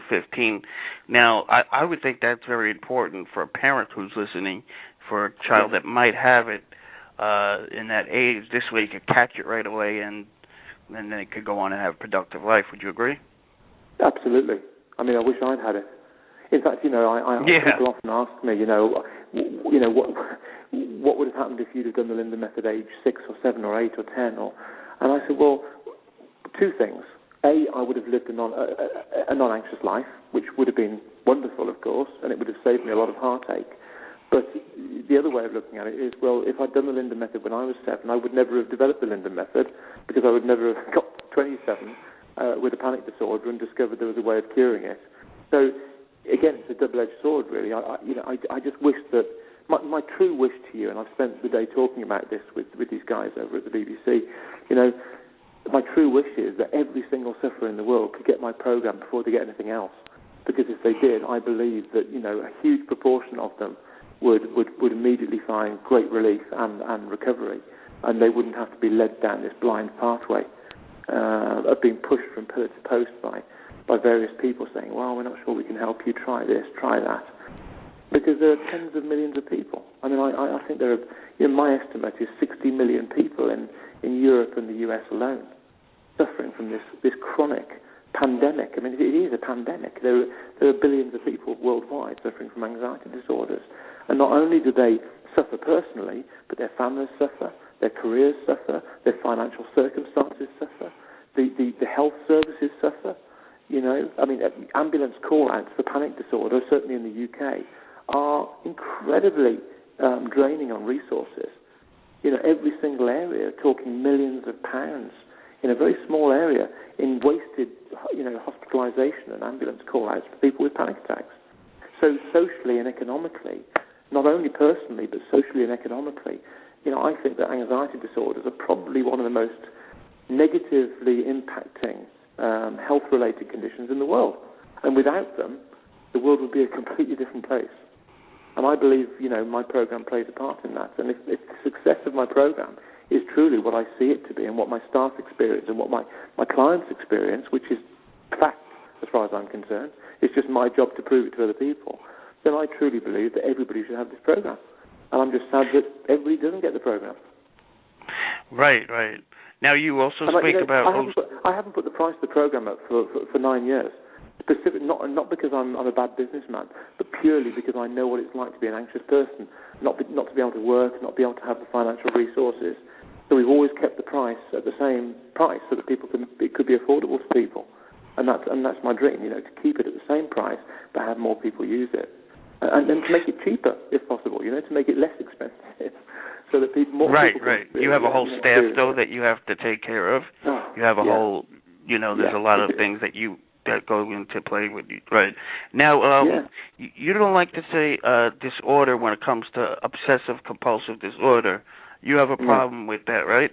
15. Now, I would think that's very important for a parent who's listening, for a child that might have it in that age. This way you could catch it right away, and then they could go on and have a productive life. Would you agree? Absolutely. I mean, I wish I'd had it. In fact, people often ask me, what would have happened if you'd have done the Linden method age 6 or 7 or 8 or 10? And I said, well, 2 things. A, I would have lived a non-anxious life, which would have been wonderful, of course, and it would have saved me a lot of heartache. But the other way of looking at it is, well, if I'd done the Linden method when I was 7, I would never have developed the Linden method because I would never have got 27 with a panic disorder and discovered there was a way of curing it. So, again, it's a double-edged sword, really. I just wish that my true wish to you, and I've spent the day talking about this with these guys over at the BBC, my true wish is that every single sufferer in the world could get my program before they get anything else. Because if they did, I believe that, a huge proportion of them would immediately find great relief and recovery, and they wouldn't have to be led down this blind pathway of being pushed from pillar to post by various people saying, well, we're not sure we can help you, try this, try that. Because there are tens of millions of people. I mean, I think there are, my estimate is 60 million people in Europe and the US alone suffering from this chronic pandemic. I mean, it is a pandemic. There are billions of people worldwide suffering from anxiety disorders. And not only do they suffer personally, but their families suffer, their careers suffer, their financial circumstances suffer, the health services suffer. I mean, ambulance call-outs for panic disorder, certainly in the UK, are incredibly draining on resources. Every single area, talking millions of pounds in a very small area in wasted, hospitalisation and ambulance call-outs for people with panic attacks. So socially and economically, not only personally, but socially and economically, I think that anxiety disorders are probably one of the most negatively impacting health-related conditions in the world. And without them, the world would be a completely different place. And I believe, my program plays a part in that. And if the success of my program is truly what I see it to be and what my staff experience and what my clients experience, which is fact as far as I'm concerned, it's just my job to prove it to other people, then I truly believe that everybody should have this program. And I'm just sad that everybody doesn't get the program. Right. Now, you also speak about... I haven't put the price of the program up for 9 years. Not because I'm a bad businessman, but purely because I know what it's like to be an anxious person, not to be able to work, not be able to have the financial resources. So we've always kept the price at the same price so that it could be affordable to people, and that's my dream, to keep it at the same price but have more people use it, and then to make it cheaper if possible, to make it less expensive, so that more people. Right. You have a whole staff though that you have to take care of. You have a whole, there's a lot of things that go into play with you. Right. Now, you don't like to say disorder when it comes to obsessive-compulsive disorder. You have a problem with that, right?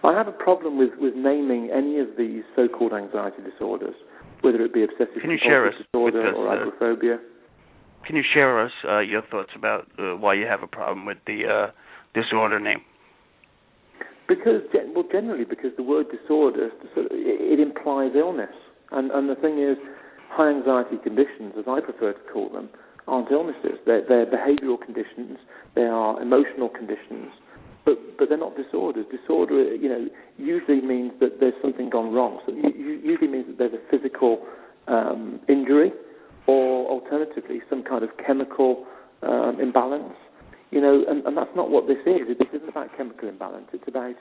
I have a problem with naming any of these so-called anxiety disorders, whether it be obsessive-compulsive disorder or agoraphobia. Can you share us your thoughts about why you have a problem with the disorder name? Generally because the word disorder, it implies illness. And the thing is, high anxiety conditions, as I prefer to call them, aren't illnesses. They're behavioural conditions. They are emotional conditions. But they're not disorders. Disorder, usually means that there's something gone wrong. So it usually means that there's a physical injury, or alternatively, some kind of chemical imbalance. And that's not what this is. This isn't about chemical imbalance. It's about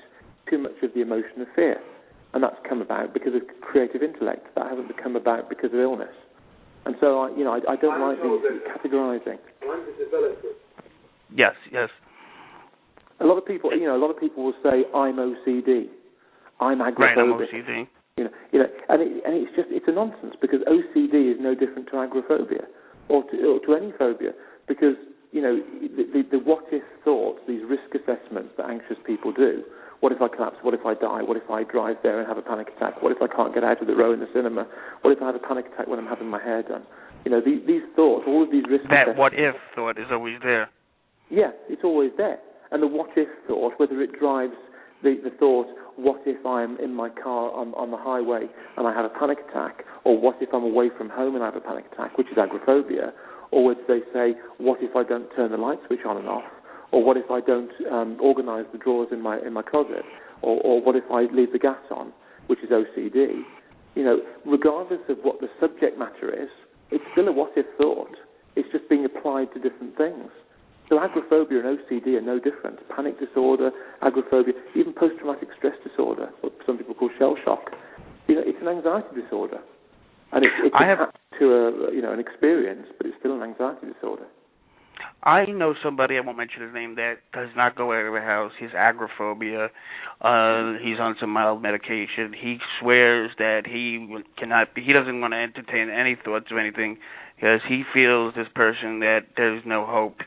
too much of the emotion of fear. And that's come about because of creative intellect. That hasn't come about because of illness. And so, I don't like these categorizing. Yes. A lot of people will say, I'm OCD. I'm agoraphobic. Right, I'm OCD. And it's a nonsense, because OCD is no different to agoraphobia or to any phobia, because, the what-if thoughts, these risk assessments that anxious people do. What if I collapse? What if I die? What if I drive there and have a panic attack? What if I can't get out of the row in the cinema? What if I have a panic attack when I'm having my hair done? These thoughts, all of these risk assessments. That what-if thought is always there. Yeah, it's always there. And the what-if thought, whether it drives the thought, what if I'm in my car on the highway and I have a panic attack? Or what if I'm away from home and I have a panic attack, which is agoraphobia? Or whether they say, what if I don't turn the light switch on and off? Or what if I don't organise the drawers in my closet? Or what if I leave the gas on, which is OCD? Regardless of what the subject matter is, it's still a what-if thought. It's just being applied to different things. So agoraphobia and OCD are no different. Panic disorder, agoraphobia, even post-traumatic stress disorder, what some people call shell shock. It's an anxiety disorder. And it's attached to an experience, but it's still an anxiety disorder. I know somebody, I won't mention his name, that does not go out of the house. He's agoraphobia. He's on some mild medication. He swears that he doesn't want to entertain any thoughts of anything because he feels, this person, that there's no hope.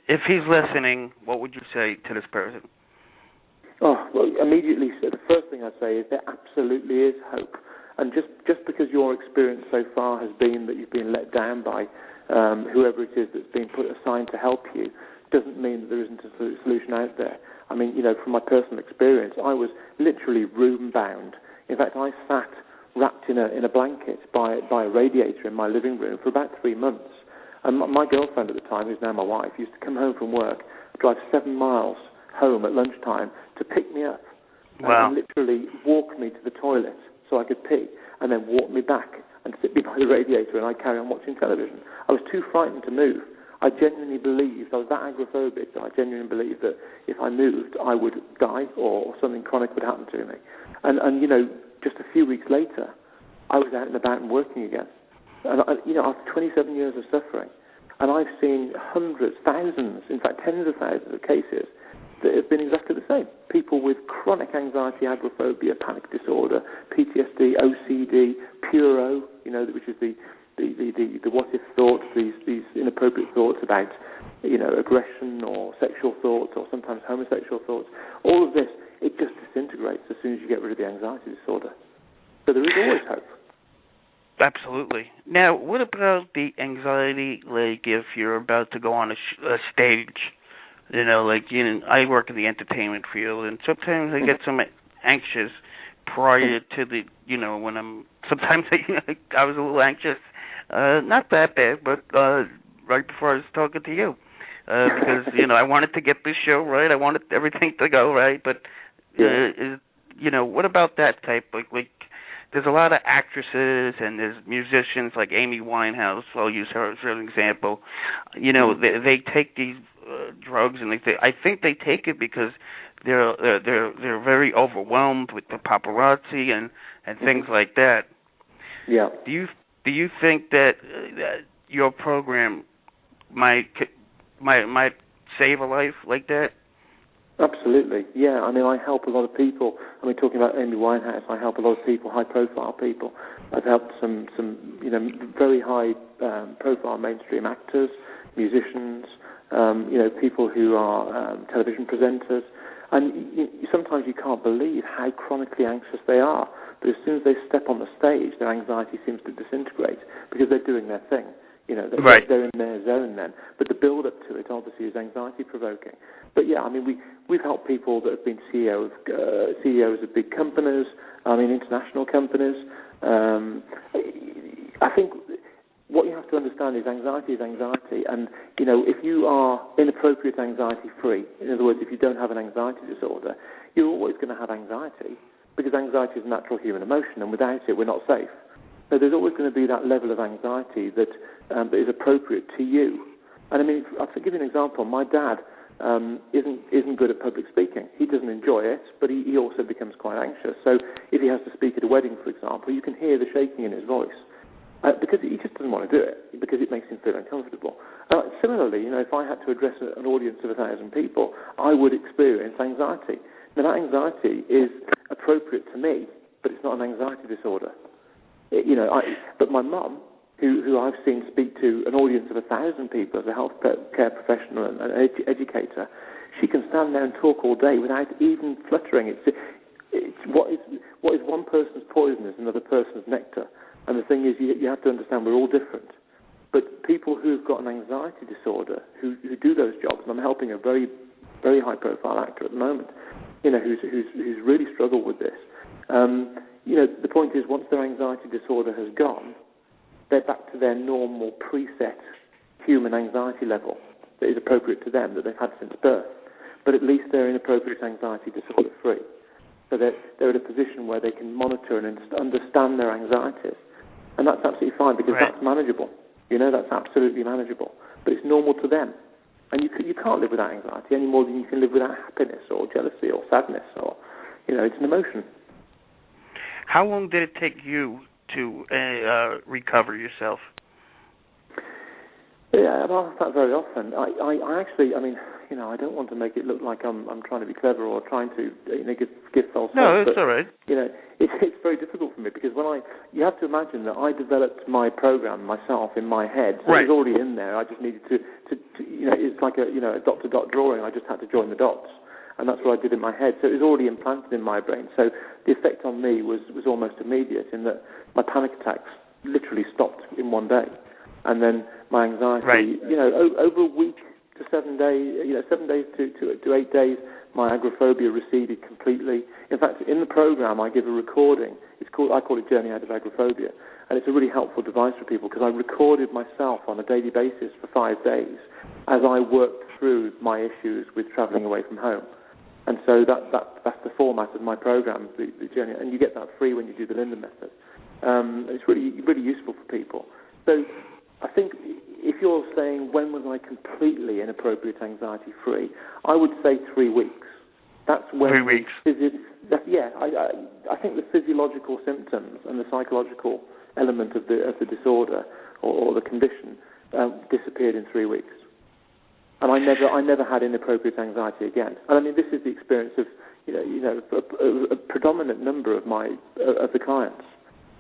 If he's listening, what would you say to this person? Oh, well, immediately, the first thing I say is there absolutely is hope. And just because your experience so far has been that you've been let down by whoever it is that's been put aside to help you, doesn't mean that there isn't a solution out there. I mean, from my personal experience, I was literally room-bound. In fact, I sat wrapped in a blanket by a radiator in my living room for about 3 months. And my girlfriend at the time, who's now my wife, used to come home from work, drive 7 miles home at lunchtime to pick me up. Wow. And literally walk me to the toilet so I could pee, and then walk me back and sit me by the radiator, and I'd carry on watching television. I was too frightened to move. I genuinely believed, I was that agoraphobic, that I genuinely believed that if I moved, I would die or something chronic would happen to me. And just a few weeks later, I was out and about and working again. And, after 27 years of suffering, and I've seen hundreds, thousands, in fact tens of thousands of cases that have been exactly the same. People with chronic anxiety, agoraphobia, panic disorder, PTSD, OCD, Puro, which is the what-if thoughts, these inappropriate thoughts about, aggression or sexual thoughts or sometimes homosexual thoughts. All of this, it just disintegrates as soon as you get rid of the anxiety disorder. So there is always hope. Absolutely. Now, what about the anxiety, like if you're about to go on a stage? I work in the entertainment field, and sometimes I get some anxious prior to the, sometimes I was a little anxious. Not that bad, but right before I was talking to you. Because, I wanted to get this show right. I wanted everything to go right. But, what about that type? Like, there's a lot of actresses and there's musicians like Amy Winehouse. I'll use her as an example. They take these drugs, and I think they take it because they're very overwhelmed with the paparazzi and things like that. Yeah. Do you think that your program might save a life like that? Absolutely, yeah. I mean, I help a lot of people. I mean, talking about Amy Winehouse, I help a lot of people, high-profile people. I've helped some very high-profile mainstream actors, musicians, people who are television presenters. And sometimes you can't believe how chronically anxious they are. But as soon as they step on the stage, their anxiety seems to disintegrate because they're doing their thing. Right. They're in their zone then. But the build-up to it, obviously, is anxiety-provoking. But, yeah, I mean, we've helped people that have been CEOs of big companies, international companies. I think what you have to understand is anxiety. And, if you are inappropriate anxiety-free, in other words, if you don't have an anxiety disorder, you're always going to have anxiety because anxiety is a natural human emotion, and without it, we're not safe. So there's always going to be that level of anxiety that is appropriate to you. And I mean, I'll give you an example. My dad isn't good at public speaking. He doesn't enjoy it, but he also becomes quite anxious. So if he has to speak at a wedding, for example, you can hear the shaking in his voice because he just doesn't want to do it because it makes him feel uncomfortable. Similarly, if I had to address an audience of 1,000 people, I would experience anxiety. Now, that anxiety is appropriate to me, but it's not an anxiety disorder. But my mum, who I've seen speak to an audience of 1,000 people as a health care professional and an educator, she can stand there and talk all day without even fluttering. It's what is one person's poison is another person's nectar. And the thing is, you have to understand we're all different. But people who've got an anxiety disorder, who do those jobs, and I'm helping a very, very high-profile actor at the moment, who's really struggled with this. The point is, once their anxiety disorder has gone, they're back to their normal preset human anxiety level that is appropriate to them, that they've had since birth. But at least they're inappropriate anxiety disorder free. So they're in a position where they can monitor and understand their anxieties. And that's absolutely fine because Right. that's manageable. That's absolutely manageable. But it's normal to them. And you can't live without anxiety any more than you can live without happiness or jealousy or sadness or, it's an emotion. How long did it take you to recover yourself? Yeah, I've asked that very often. I actually, I don't want to make it look like I'm trying to be clever or trying to give false hope. No, it's all right. It's very difficult for me because you have to imagine that I developed my program myself in my head. So Right. It was already in there. I just needed to it's like a dot-to-dot drawing. I just had to join the dots. And that's what I did in my head. So it was already implanted in my brain. So the effect on me was almost immediate in that my panic attacks literally stopped in one day. And then my anxiety, right. over a week to 7 days, 7 days to 8 days, my agoraphobia receded completely. In fact, in the program, I give a recording. I call it Journey Out of Agoraphobia. And it's a really helpful device for people because I recorded myself on a daily basis for 5 days as I worked through my issues with travelling away from home. And so that's the format of my program, the journey, and you get that free when you do the Linden method. It's really, really useful for people. So I think if you're saying when was I completely inappropriate anxiety free, I would say 3 weeks. That's when 3 weeks. I think the physiological symptoms and the psychological element of the disorder or the condition disappeared in 3 weeks. And I never had inappropriate anxiety again. And I mean, this is the experience of a predominant number of the clients.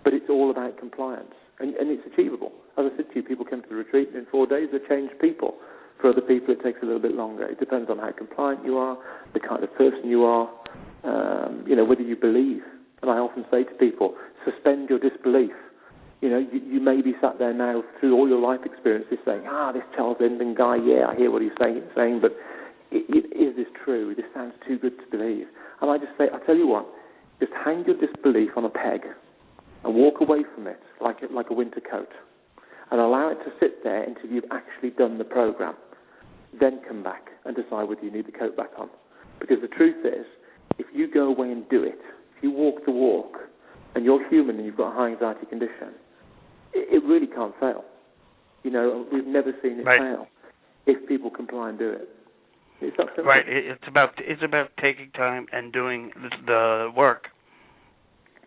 But it's all about compliance, and it's achievable. As I said to you, people come to the retreat, and in 4 days they're changed people. For other people, it takes a little bit longer. It depends on how compliant you are, the kind of person you are, whether you believe. And I often say to people, suspend your disbelief. You may be sat there now through all your life experiences saying, this Charles Linden guy, I hear what he's saying, but is this true? This sounds too good to believe. And I just say, I tell you what, just hang your disbelief on a peg and walk away from it like a winter coat and allow it to sit there until you've actually done the program. Then come back and decide whether you need the coat back on. Because the truth is, if you go away and do it, if you walk the walk, and you're human and you've got a high anxiety condition, it really can't fail. We've never seen it fail if people comply and do it. It's that simple. Right. It's about taking time and doing the work.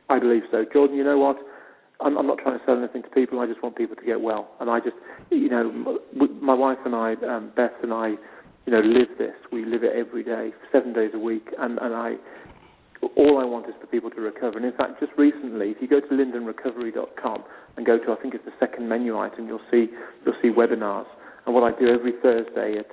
I believe so. Jordan, you know what? I'm not trying to sell anything to people. I just want people to get well. And I just, my wife and I, Beth and I, live this. We live it every day, 7 days a week. And all I want is for people to recover. And in fact, just recently, if you go to lindenrecovery.com and go to, I think it's the second menu item, you'll see webinars. And what I do every Thursday at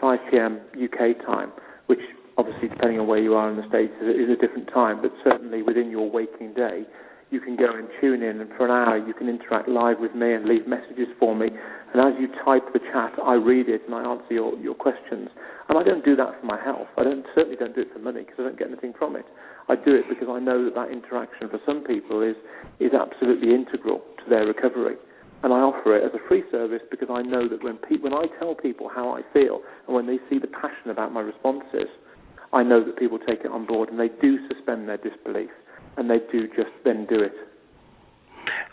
5 p.m. UK time, which obviously depending on where you are in the States is a different time, but certainly within your waking day, you can go and tune in, and for an hour you can interact live with me and leave messages for me. And as you type the chat, I read it and I answer your questions. And I don't do that for my health. I certainly don't do it for money because I don't get anything from it. I do it because I know that interaction for some people is absolutely integral to their recovery. And I offer it as a free service because I know that when I tell people how I feel and when they see the passion about my responses, I know that people take it on board and they do suspend their disbelief. And they do just then do it.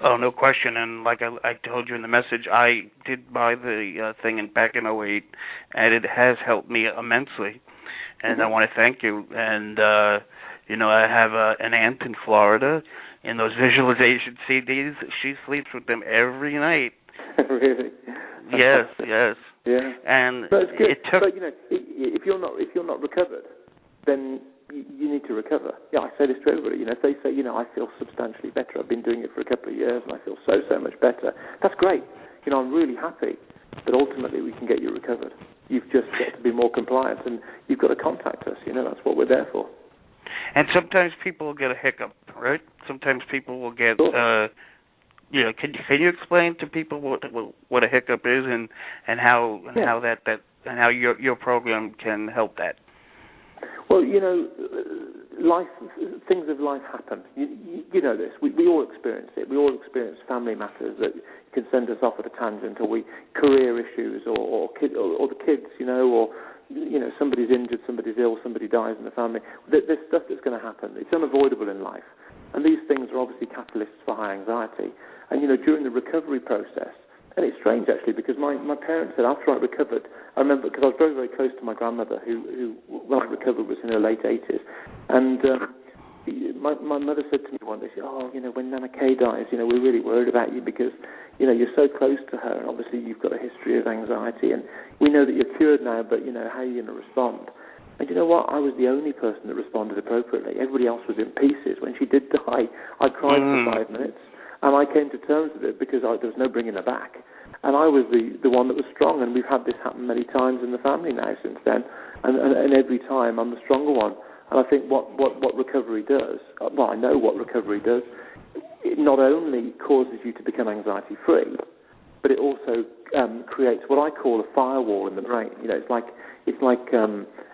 Oh, no question. And like I told you in the message, I did buy the thing back in 2008, and it has helped me immensely. And I want to thank you. And, I have an aunt in Florida. In those visualization CDs, she sleeps with them every night. Really? Yes. Yeah. And but it's good. It took... But, if you're not recovered, then you need to recover. Yeah, I say this to everybody. If they say, I feel substantially better, I've been doing it for a couple of years and I feel so much better, that's great. I'm really happy. But ultimately, we can get you recovered. You've just got to be more compliant, and you've got to contact us. That's what we're there for. And sometimes people will get a hiccup, right? Sometimes people will get... Sure. Can you explain to people what a hiccup is and how your program can help that? Well, things of life happen. You know this. We all experience it. We all experience family matters that can send us off at a tangent, or career issues, or the kids, or somebody's injured, somebody's ill, somebody dies in the family. There's stuff that's going to happen. It's unavoidable in life, and these things are obviously catalysts for high anxiety. And during the recovery process. And it's strange, actually, because my parents said after I recovered, I remember, because I was very, very close to my grandmother, who when I recovered, was in her late 80s. And my mother said to me one day, when Nana Kay dies, we're really worried about you because, you're so close to her, and obviously you've got a history of anxiety, and we know that you're cured now, but, how are you going to respond? And you know what? I was the only person that responded appropriately. Everybody else was in pieces. When she did die, I cried for 5 minutes. And I came to terms with it because there was no bringing her back. And I was the one that was strong, and we've had this happen many times in the family now since then. And every time I'm the stronger one. And I think what recovery does, I know what recovery does, it not only causes you to become anxiety-free, but it also creates what I call a firewall in the brain. It's like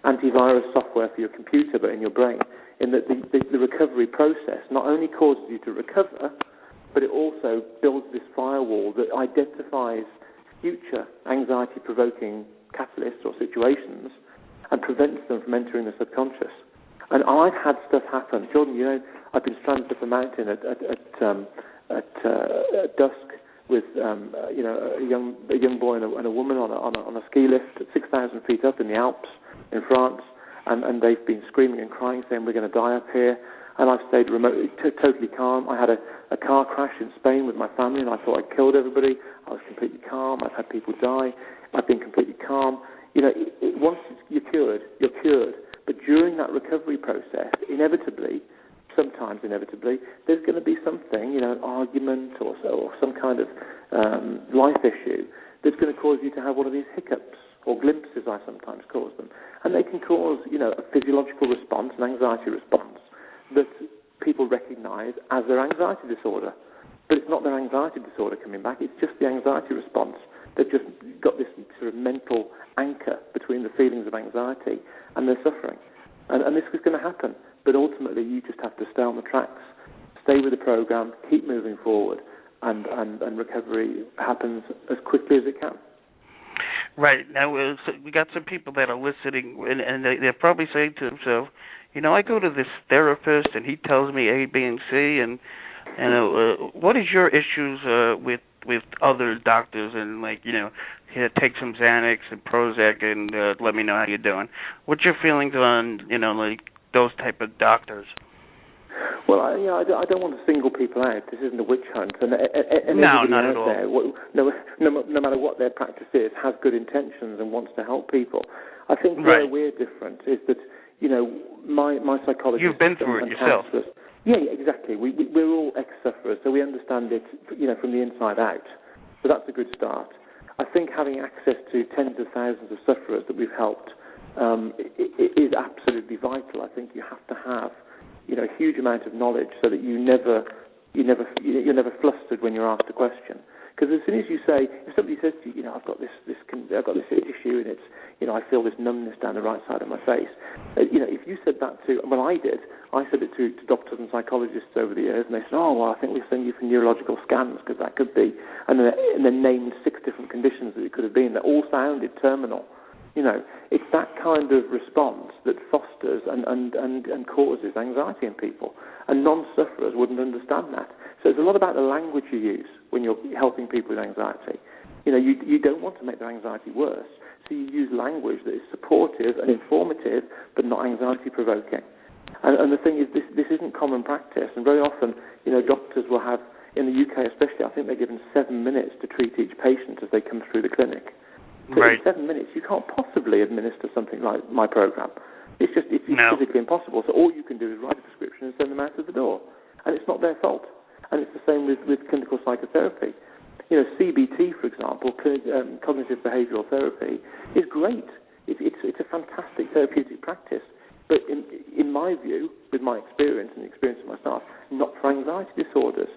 antivirus software for your computer, but in your brain. In that the recovery process not only causes you to recover, but it also builds this firewall that identifies future anxiety-provoking catalysts or situations and prevents them from entering the subconscious. And I've had stuff happen. Jordan, I've been stranded up a mountain at dusk with a young boy and a woman on a ski lift at 6,000 feet up in the Alps in France, and they've been screaming and crying, saying we're going to die up here. And I've stayed totally calm. I had a car crash in Spain with my family, and I thought I'd killed everybody. I was completely calm. I've had people die. I've been completely calm. Once you're cured, you're cured. But during that recovery process, sometimes inevitably, there's going to be something, an argument or some kind of life issue that's going to cause you to have one of these hiccups or glimpses, I sometimes call them. And they can cause, a physiological response, an anxiety response, that people recognize as their anxiety disorder. But it's not their anxiety disorder coming back, it's just the anxiety response. They've just got this sort of mental anchor between the feelings of anxiety and their suffering. And this is going to happen. But ultimately, you just have to stay on the tracks, stay with the program, keep moving forward, and recovery happens as quickly as it can. Right. Now, we got some people that are listening, and they're probably saying to themselves, I go to this therapist, and he tells me A, B, and C, and what is your issues with other doctors, and take some Xanax and Prozac, and let me know how you're doing. What's your feelings on, those type of doctors? Well, I don't want to single people out. This isn't a witch hunt, and no, not at all. There, no matter what their practice is, has good intentions and wants to help people. I think right. Where we're different is that my psychologist. You've been through it yourself. Yeah, exactly. We're all ex-sufferers, so we understand it, from the inside out. So that's a good start. I think having access to tens of thousands of sufferers that we've helped is absolutely vital. I think you have to have, a huge amount of knowledge so that you're never flustered when you're asked a question. Because as soon as you say, if somebody says to you, I've got this issue and it's, I feel this numbness down the right side of my face. If you said that to, I said it to doctors and psychologists over the years, and they said, oh, well, I think we'll send you for neurological scans because that could be, and then named 6 different conditions that it could have been that all sounded terminal. It's that kind of response that fosters and causes anxiety in people, and non-sufferers wouldn't understand that. So it's a lot about the language you use when you're helping people with anxiety. You don't want to make their anxiety worse, so you use language that is supportive and informative, but not anxiety-provoking. And the thing is, this isn't common practice, and very often, doctors will have, in the UK especially, I think they're given 7 minutes to treat each patient as they come through the clinic. So right. in 7 minutes, you can't possibly administer something like my program. It's no. physically impossible. So all you can do is write a prescription and send them out of the door. And it's not their fault. And it's the same with clinical psychotherapy. CBT, for example, cognitive behavioral therapy, is great. It's a fantastic therapeutic practice. But in my view, with my experience and the experience of my staff, not for anxiety disorders.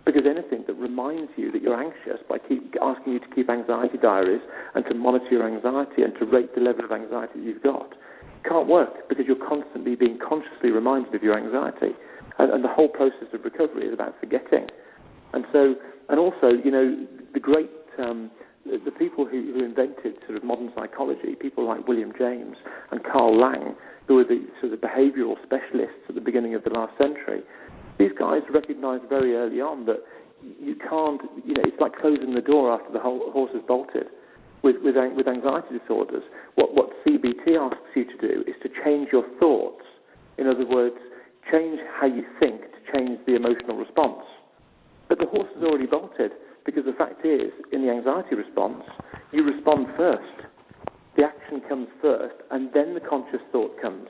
Because anything that reminds you that you're anxious by asking you to keep anxiety diaries and to monitor your anxiety and to rate the level of anxiety you've got can't work, because you're constantly being consciously reminded of your anxiety. And the whole process of recovery is about forgetting. And also, the great, the people who invented sort of modern psychology, people like William James and Carl Lang, who were the sort of behavioral specialists at the beginning of the last century, these guys recognized very early on that you can't, it's like closing the door after the whole horse has bolted with anxiety disorders. What CBT asks you to do is to change your thoughts. In other words, change how you think to change the emotional response. But the horse has already bolted, because the fact is, in the anxiety response, you respond first. The action comes first, and then the conscious thought comes.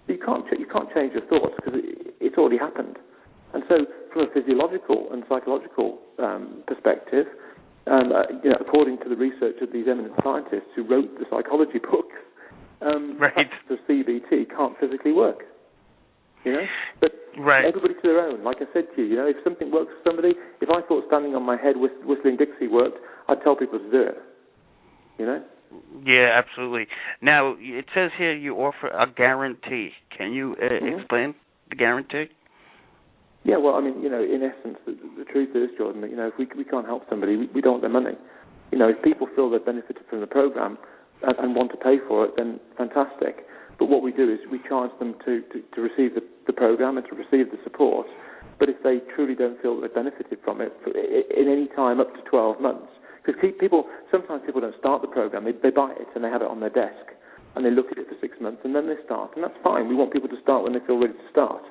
You can't change your thoughts because it's already happened. And so, from a physiological and psychological perspective, according to the research of these eminent scientists who wrote the psychology books, right. the CBT can't physically work. you know. But right. everybody to their own. Like I said to you, you know, if something works for somebody, if I thought standing on my head whistling Dixie worked, I'd tell people to do it, you know. Yeah, absolutely. Now, it says here you offer a guarantee. Can you explain the guarantee? Yeah, well, I mean, you know, in essence, the truth is, Jordan, that, you know, if we can't help somebody, we don't want their money. You know, if people feel they've benefited from the program and want to pay for it, then fantastic. But what we do is we charge them to receive the program and to receive the support. But if they truly don't feel that they've benefited from it in any time up to 12 months, because sometimes people don't start the program, they buy it and they have it on their desk and they look at it for 6 months and then they start, and that's fine. We want people to start when they feel ready to start.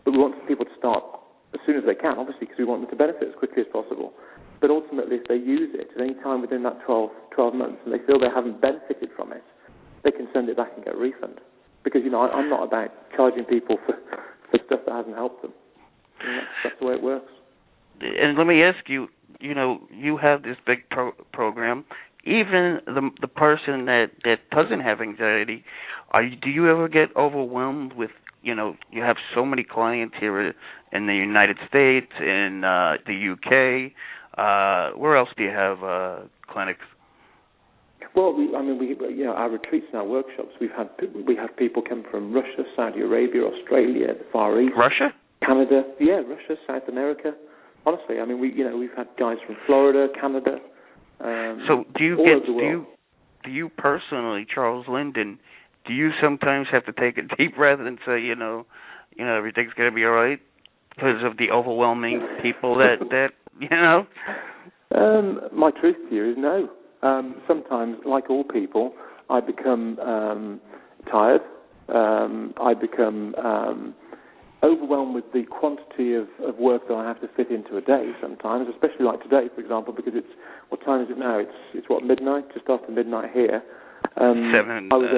But we want people to start as soon as they can, obviously, because we want them to benefit as quickly as possible. But ultimately, if they use it at any time within that 12 months and they feel they haven't benefited from it, they can send it back and get a refund. Because, you know, I'm not about charging people for stuff that hasn't helped them. You know, that's the way it works. And let me ask you, you know, you have this big program. Even the person that doesn't have anxiety, do you ever get overwhelmed with, you know, you have so many clients here in the United States, in the UK. Where else do you have clinics? Well, you know, our retreats and our workshops. We have people come from Russia, Saudi Arabia, Australia, the Far East, Russia, Canada. Yeah, Russia, South America. Honestly, I mean, we've had guys from Florida, Canada. So do you personally, Charles Linden? Do you sometimes have to take a deep breath and say, you know, everything's going to be all right because of the overwhelming people that you know? My truth to you is no. Sometimes, like all people, I become tired. I become overwhelmed with the quantity of work that I have to fit into a day sometimes, especially like today, for example, because what time is it now? It's what, midnight? Just after midnight here. 7:11 here. I was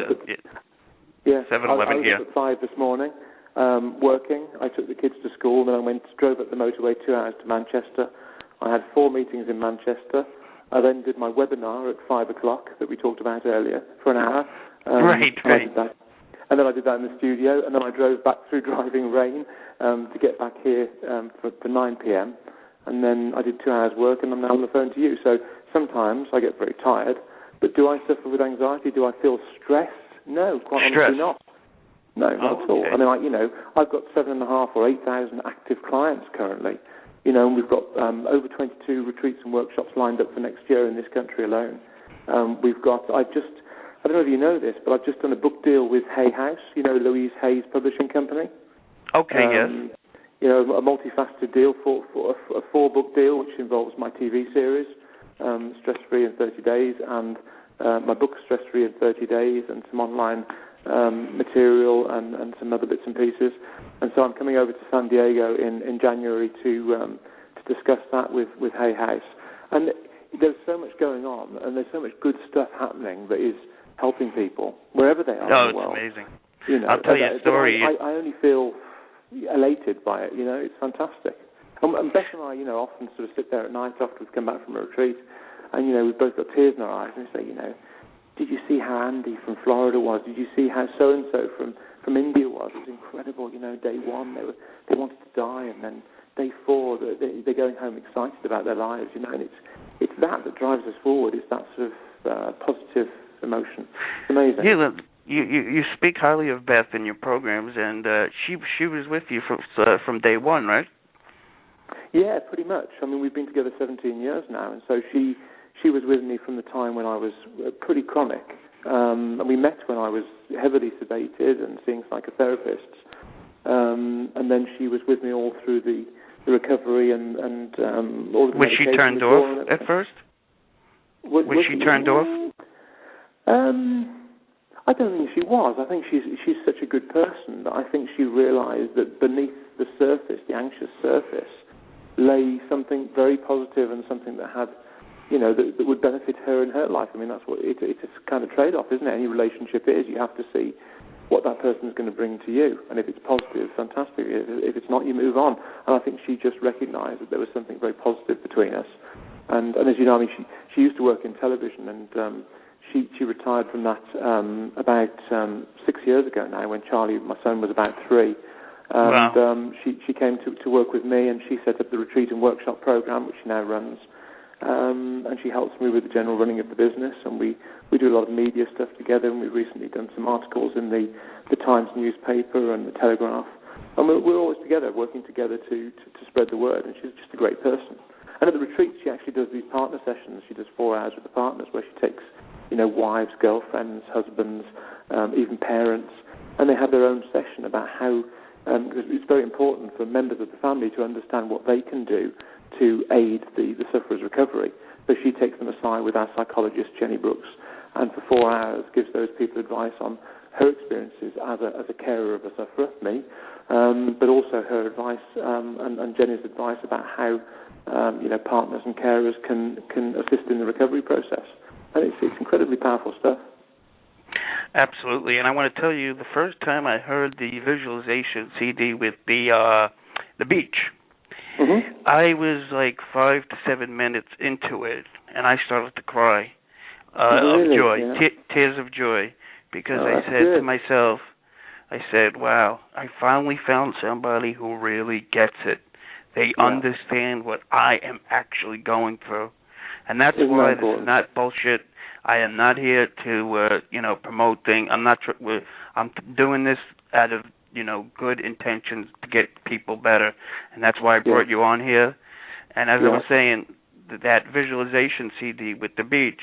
up at 5 this morning, working. I took the kids to school, then I drove up the motorway 2 hours to Manchester. I had 4 meetings in Manchester. I then did my webinar at 5 o'clock that we talked about earlier for an hour. Right. And then I did that in the studio, and then I drove back through driving rain to get back here for 9 p.m. And then I did 2 hours work, and I'm now on the phone to you. So sometimes I get very tired. But do I suffer with anxiety? Do I feel stress? No, quite honestly not. No, not at all. I mean, I've got 7,500 or 8,000 active clients currently. You know, and we've got over 22 retreats and workshops lined up for next year in this country alone. I don't know if you know this, but I've just done a book deal with Hay House, you know, Louise Hay's publishing company. Okay, yes. You know, a multifaceted deal for a 4-book deal, which involves my TV series, Stress-Free in 30 Days, and my book, Stress-Free in 30 Days, and some online material and some other bits and pieces. And so I'm coming over to San Diego in January to discuss that with Hay House. And there's so much going on, and there's so much good stuff happening that is helping people wherever they are in the world. Oh, it's amazing. You know, I'll tell you a story. I only feel elated by it. You know, it's fantastic. And Beth and I, you know, often sort of sit there at night after we've come back from a retreat, and you know, we've both got tears in our eyes, and we say, you know, did you see how Andy from Florida was? Did you see how so and so from India was? It was incredible. You know, day 1 they wanted to die, and then day 4 they're going home excited about their lives. You know, and it's that drives us forward. It's that sort of positive emotion. It's amazing. Yeah, you speak highly of Beth in your programs, and she was with you from day 1, right? Yeah, pretty much. I mean, we've been together 17 years now, and so she was with me from the time when I was pretty chronic. And we met when I was heavily sedated and seeing psychotherapists. And then she was with me all through the recovery and all of the medication. Was she turned off at first? Was she turned off? I don't think she was. I think she's such a good person that I think she realised that beneath the surface, the anxious surface, lay something very positive and something that had, you know, that would benefit her in her life. I mean, that's what it's a kind of trade-off, isn't it? Any relationship is. You have to see what that person is going to bring to you, and if it's positive, fantastic. If it's not, you move on. And I think she just recognised that there was something very positive between us. And as you know, I mean, she used to work in television, and she retired from that about 6 years ago now, when Charlie, my son, was about 3. And Wow. she came to work with me, and she set up the retreat and workshop program, which she now runs. And she helps me with the general running of the business, and we do a lot of media stuff together, and we've recently done some articles in the Times newspaper and the Telegraph. And we're always together, working together to spread the word, and she's just a great person. And at the retreat, she actually does these partner sessions. She does 4 hours with the partners where she takes, wives, girlfriends, husbands, even parents, and they have their own session about how, because it's very important for members of the family to understand what they can do to aid the sufferer's recovery. So she takes them aside with our psychologist, Jenny Brooks, and for 4 hours gives those people advice on her experiences as a carer of a sufferer, me, but also her advice and Jenny's advice about how partners and carers can assist in the recovery process. And it's incredibly powerful stuff. Absolutely. And I want to tell you, the first time I heard the visualization CD with the beach, Mm-hmm. I was like 5 to 7 minutes into it, and I started to cry of Really? joy, Yeah. tears of joy, because I That's said good. to myself, wow, I finally found somebody who really gets it. They Yeah. understand what I am actually going through. And that's Isn't why that this important? is not bullshit. I am not here to, promote things. I'm doing this out of, good intentions to get people better. And that's why I brought you on here. And as I was saying, that visualization CD with the beach,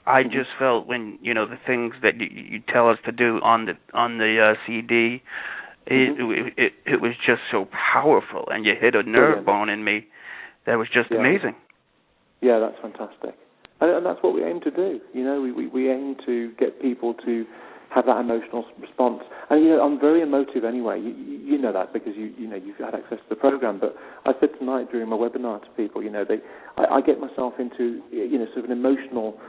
I just felt when, the things that you tell us to do on the CD, it was just so powerful, and you hit a nerve bone in me that was just amazing. Yeah, that's fantastic. And that's what we aim to do. We aim to get people to have that emotional response. And, I'm very emotive anyway. You know that because, you've had access to the program. But I said tonight during my webinar to people, I get myself into, sort of an emotional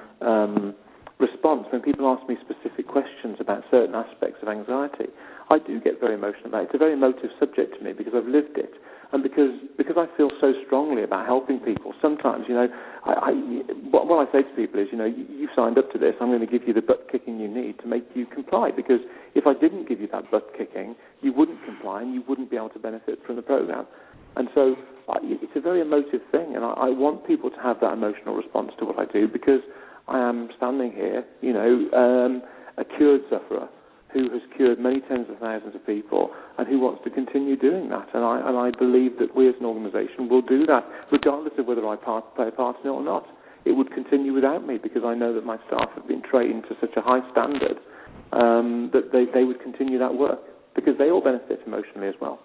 response when people ask me specific questions about certain aspects of anxiety. I do get very emotional about it. It's a very emotive subject to me because I've lived it. And because I feel so strongly about helping people, sometimes, what I say to people is, you've signed up to this, I'm going to give you the butt kicking you need to make you comply, because if I didn't give you that butt kicking, you wouldn't comply and you wouldn't be able to benefit from the program. And so it's a very emotive thing, and I want people to have that emotional response to what I do, because I am standing here, a cured sufferer who has cured many tens of thousands of people and who wants to continue doing that. And I believe that we as an organisation will do that, regardless of whether I play a part in it or not. It would continue without me, because I know that my staff have been trained to such a high standard that they would continue that work, because they all benefit emotionally as well.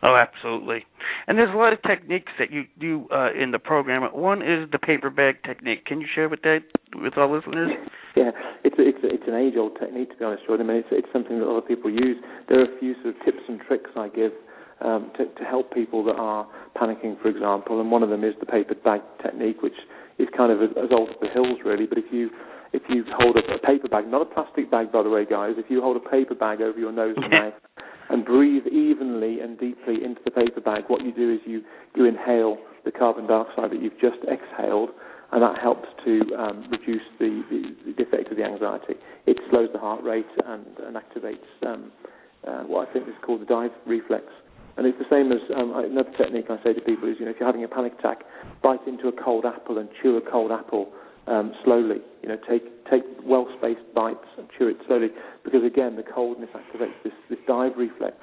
Oh, absolutely. And there's a lot of techniques that you do in the program. One is the paper bag technique. Can you share with our listeners? Yeah, it's an age-old technique, to be honest, Jordan. I mean, it's something that a lot of people use. There are a few sort of tips and tricks I give to help people that are panicking, for example, and one of them is the paper bag technique, which is kind of as old as the hills, really. But if you hold a paper bag, not a plastic bag, by the way, guys, if you hold a paper bag over your nose and mouth and breathe evenly and deeply into the paper bag, what you do is you inhale the carbon dioxide that you've just exhaled, and that helps to reduce the effect of the anxiety. It slows the heart rate and activates what I think is called the dive reflex. And it's the same as another technique I say to people is, if you're having a panic attack, bite into a cold apple and chew a cold apple slowly. Take well-spaced bites and chew it slowly, because again, the coldness activates this dive reflex.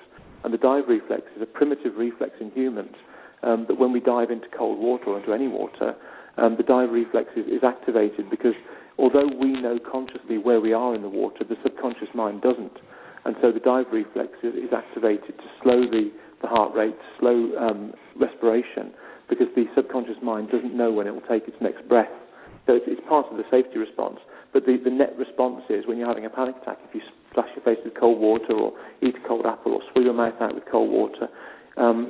And the dive reflex is a primitive reflex in humans that when we dive into cold water or into any water, the dive reflex is activated, because although we know consciously where we are in the water, the subconscious mind doesn't. And so the dive reflex is activated to slow the heart rate, slow respiration, because the subconscious mind doesn't know when it will take its next breath. So it's part of the safety response. But the net response is, when you're having a panic attack, if you splash your face with cold water or eat a cold apple or swirl your mouth out with cold water,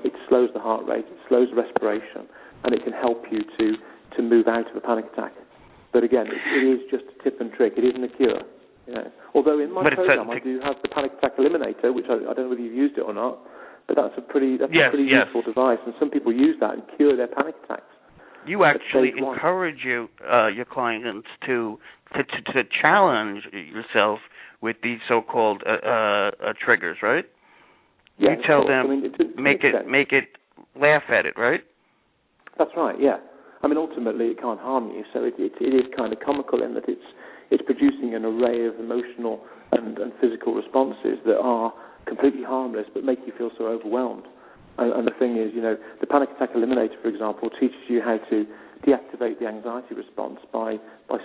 it slows the heart rate, it slows the respiration, and it can help you to move out of a panic attack. But again, it is just a tip and trick. It isn't a cure. Although in my program I do have the panic attack eliminator, which I don't know whether you've used it or not, but that's a pretty useful device, and some people use that and cure their panic attacks. You actually encourage your clients to challenge yourself with these so-called triggers, right? Yeah, you tell them, I mean, make it laugh at it, right? That's right, yeah. I mean, ultimately, it can't harm you, so it is kind of comical in that it's producing an array of emotional and physical responses that are completely harmless but make you feel so overwhelmed. And the thing is, the panic attack eliminator, for example, teaches you how to deactivate the anxiety response by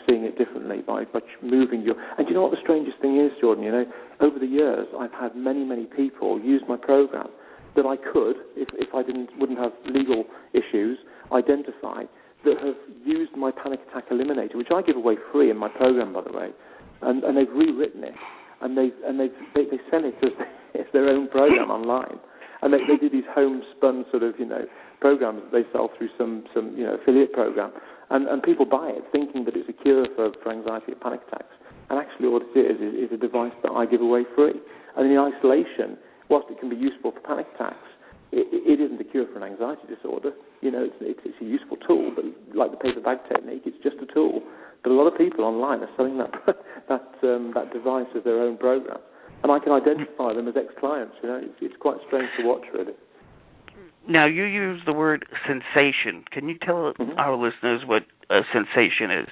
seeing it differently, by moving your... And you know what the strangest thing is, Jordan? Over the years, I've had many, many people use my program that I could, if I wouldn't have legal issues, identify, that have used my panic attack eliminator, which I give away free in my program, by the way, and they've rewritten it, and they sell it as their own program online, and they do these homespun sort of programs that they sell through some affiliate program, and people buy it thinking that it's a cure for anxiety and panic attacks, and actually what it is a device that I give away free, and in isolation, whilst it can be useful for panic attacks, it isn't a cure for an anxiety disorder. It's a useful tool, but like the paper bag technique, it's just a tool. But a lot of people online are selling that device as their own program, and I can identify them as ex-clients. It's quite strange to watch, really. Now, you use the word sensation. Can you tell our listeners what a sensation is?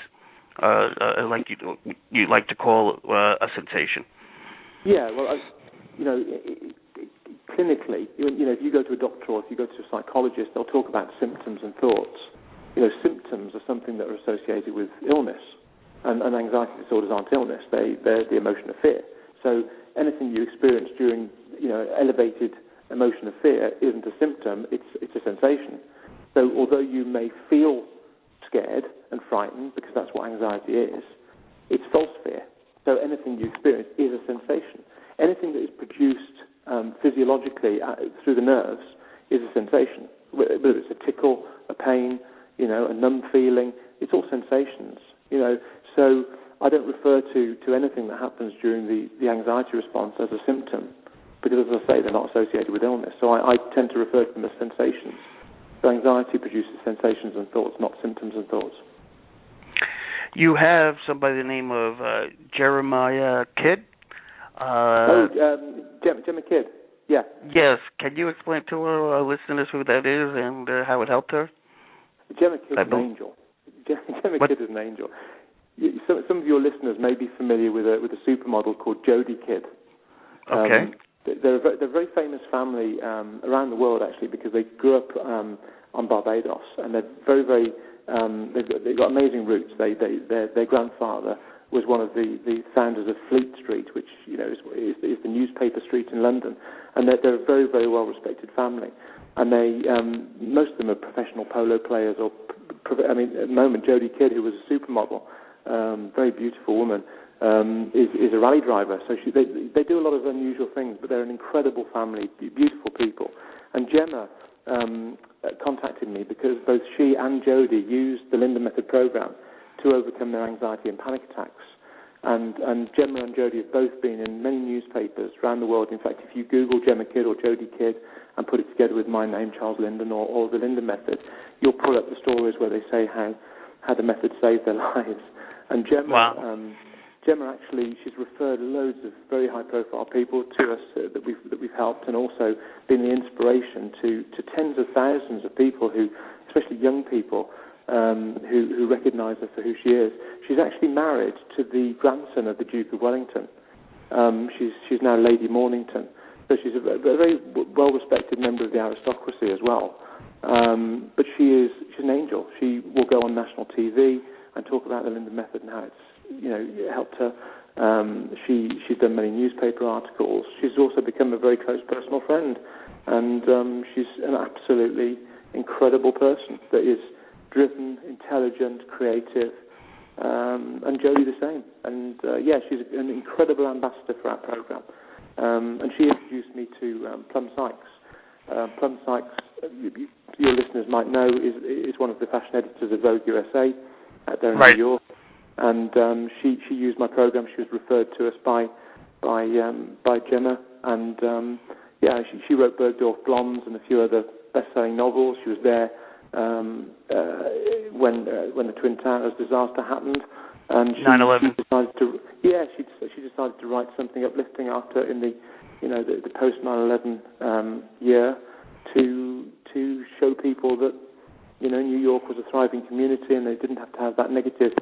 Like you like to call a sensation? Yeah, well, clinically, if you go to a doctor or if you go to a psychologist, they'll talk about symptoms and thoughts. Symptoms are something that are associated with illness, and anxiety disorders aren't illness. They're the emotion of fear. So anything you experience during, elevated emotion of fear isn't a symptom, it's a sensation. So although you may feel scared and frightened, because that's what anxiety is, it's false fear. So anything you experience is a sensation. Anything that is produced physiologically through the nerves is a sensation. Whether it's a tickle, a pain, a numb feeling, it's all sensations. So I don't refer to anything that happens during the anxiety response as a symptom, because as I say, they're not associated with illness. So I tend to refer to them as sensations. So anxiety produces sensations and thoughts, not symptoms and thoughts. You have somebody by the name of Jeremiah Kidd. Gemma Kidd, yeah. Yes, can you explain to our listeners who that is and how it helped her? Gemma Kidd is an angel. Gemma Kidd is an angel. Some of your listeners may be familiar with a supermodel called Jodie Kidd. Okay. They're a very famous family around the world, actually, because they grew up on Barbados, and they're very, very... they've got amazing roots. Their grandfather was one of the founders of Fleet Street, which is the newspaper street in London, and they're a very, very well-respected family. And they most of them are professional polo players, at the moment Jodie Kidd, who was a supermodel, very beautiful woman, is a rally driver. So they do a lot of unusual things, but they're an incredible family, beautiful people. And Gemma contacted me because both she and Jodie used the Linden method program to overcome their anxiety and panic attacks. And Gemma and Jodie have both been in many newspapers around the world. In fact, if you Google Gemma Kidd or Jodie Kidd and put it together with my name, Charles Linden, or the Linden method, you'll pull up the stories where they say how the method saved their lives. And Gemma, wow. Gemma actually, she's referred loads of very high-profile people to us that we've helped, and also been the inspiration to tens of thousands of people who, especially young people, who recognise her for who she is. She's actually married to the grandson of the Duke of Wellington. She's now Lady Mornington. So she's a very well-respected member of the aristocracy as well. But she's an angel. She will go on national TV and talk about the Linden method and how it's helped her. She's done many newspaper articles. She's also become a very close personal friend, and she's an absolutely incredible person that is driven, intelligent, creative, and Jodie the same. And she's an incredible ambassador for our program. And she introduced me to Plum Sykes. Plum Sykes, your listeners might know, is one of the fashion editors of Vogue USA out there in New York. And she used my program. She was referred to us by Gemma. And she wrote Bergdorf Blondes and a few other best-selling novels. She was there when the Twin Towers disaster happened, and 9/11. She decided to write something uplifting after in the the post 9/11 year to show people that New York was a thriving community and they didn't have to have that negative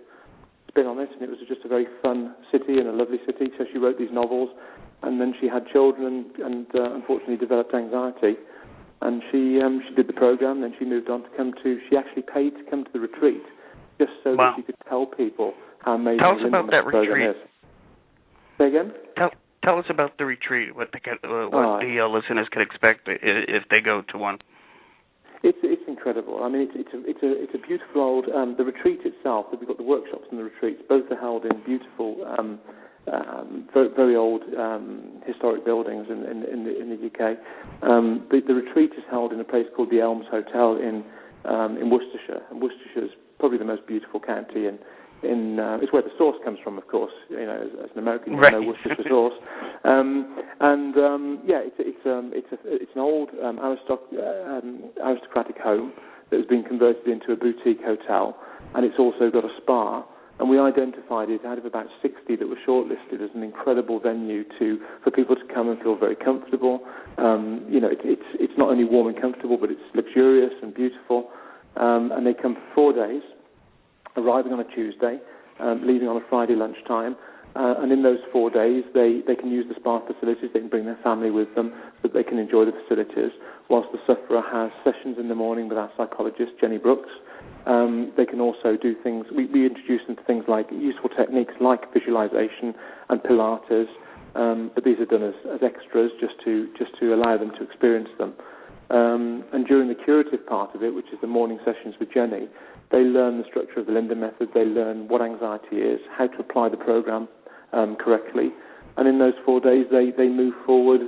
spin on it, and it was just a very fun city and a lovely city. So she wrote these novels, and then she had children and unfortunately developed anxiety. And she did the program, then she moved on to she actually paid to come to the retreat just so that she could tell people how amazing Tell us the about that program retreat. is. Say again? Tell us about the retreat, what the listeners can expect if they go to one. It's incredible. I mean, it's a beautiful old. The retreat itself, we've got the workshops and the retreats. Both are held in beautiful, very old historic buildings in the UK. The retreat is held in a place called the Elms Hotel in Worcestershire. And Worcestershire is probably the most beautiful county it's where the sauce comes from, of course. As an American, you know Worcestershire sauce. It's an old aristocratic home that has been converted into a boutique hotel, and it's also got a spa. And we identified it out of about 60 that were shortlisted as an incredible venue for people to come and feel very comfortable. It's not only warm and comfortable, but it's luxurious and beautiful. And they come for 4 days, arriving on a Tuesday, leaving on a Friday lunchtime. And in those 4 days, they can use the spa facilities. They can bring their family with them so that they can enjoy the facilities, whilst the sufferer has sessions in the morning with our psychologist, Jenny Brooks. They can also do things. We introduce them to things like useful techniques like visualization and Pilates, but these are done as extras just to allow them to experience them. And during the curative part of it, which is the morning sessions with Jenny, they learn the structure of the Linden method. They learn what anxiety is, how to apply the program correctly, and in those 4 days they move forward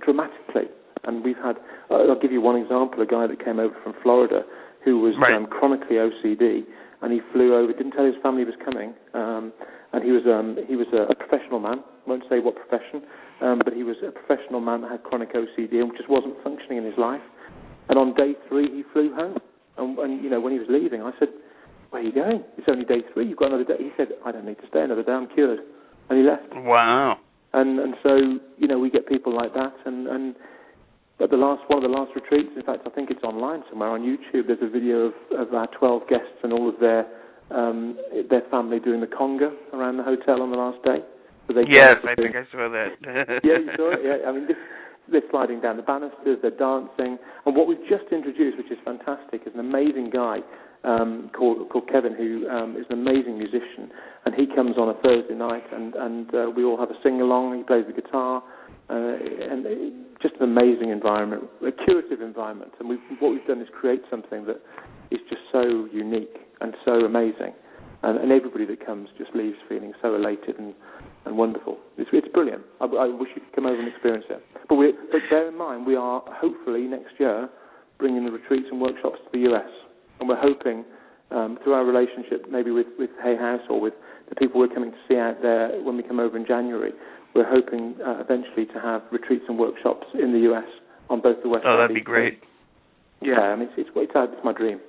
dramatically. And we've had, I'll give you one example, a guy that came over from Florida who was chronically OCD, and he flew over, didn't tell his family he was coming, and he was a professional man, won't say what profession, but he was a professional man that had chronic OCD and just wasn't functioning in his life. And on day 3 he flew home, and when he was leaving I said, "Where are you going? It's only day 3, you've got another day." He said, "I don't need to stay another day, I'm cured." And he left. Wow. And so, we get people like that, and at one of the last retreats, in fact, I think it's online somewhere on YouTube, there's a video of our 12 guests and all of their family doing the conga around the hotel on the last day. So yes, I think I saw that. Yeah, you saw it? Yeah, I mean, they're sliding down the banisters, they're dancing, and what we've just introduced, which is fantastic, is an amazing guy called Kevin, who is an amazing musician, and he comes on a Thursday night, and we all have a sing-along. He plays the guitar, and just an amazing environment, a curative environment. And what we've done is create something that is just so unique and so amazing, and everybody that comes just leaves feeling so elated and wonderful. It's brilliant. I wish you could come over and experience it. But bear in mind, we are hopefully next year bringing the retreats and workshops to the US. And we're hoping, through our relationship maybe with Hay House or with the people we're coming to see out there when we come over in January, we're hoping eventually to have retreats and workshops in the US on both the West and East. Oh, that'd be great. Yeah, I mean, it's my dream,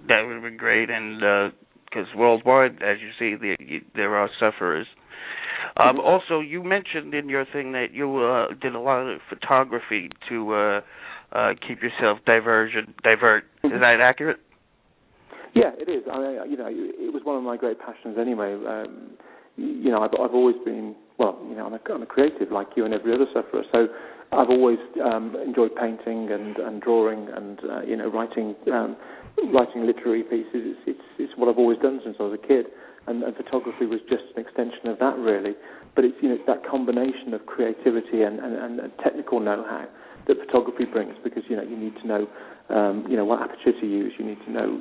That would be great, and because worldwide, as you see, there are sufferers. Also, you mentioned in your thing that you did a lot of photography to keep yourself divert. Is that accurate? Yeah, it is. It was one of my great passions anyway. I've always been, I'm a creative like you and every other sufferer, so I've always enjoyed painting and drawing and, writing literary pieces. It's what I've always done since I was a kid, and photography was just an extension of that, really. But it's that combination of creativity and technical know-how that photography brings, because you need to know what aperture to use. You need to know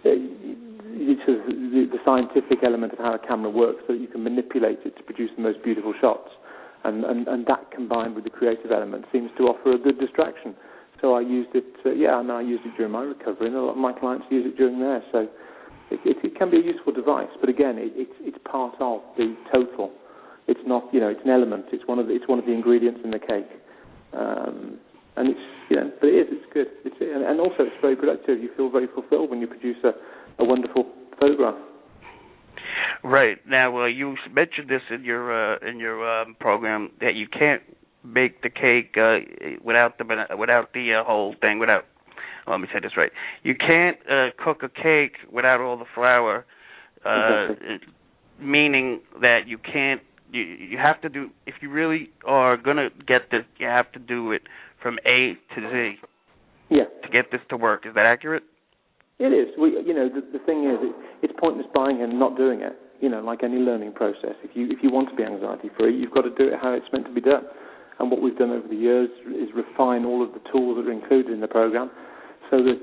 the scientific element of how a camera works, so that you can manipulate it to produce the most beautiful shots. And that combined with the creative element seems to offer a good distraction. So I used it. I used it during my recovery, and a lot of my clients use it during theirs. So it can be a useful device, but again, it's part of the total. It's not, it's an element. It's one of the ingredients in the cake. And but it's good. And also it's very productive. You feel very fulfilled when you produce a wonderful photograph. Right. Now, you mentioned this in your program that you can't bake the cake without the whole thing. Without, let me say this right. You can't cook a cake without all the flour. Exactly. Meaning that you can't. You have to do, if you really are gonna get this, you have to do it from A to Z. Yeah. To get this to work. Is that accurate? It is. The thing is, it's pointless buying and not doing it. Like any learning process. If you want to be anxiety free, you've got to do it how it's meant to be done. And what we've done over the years is refine all of the tools that are included in the program, so that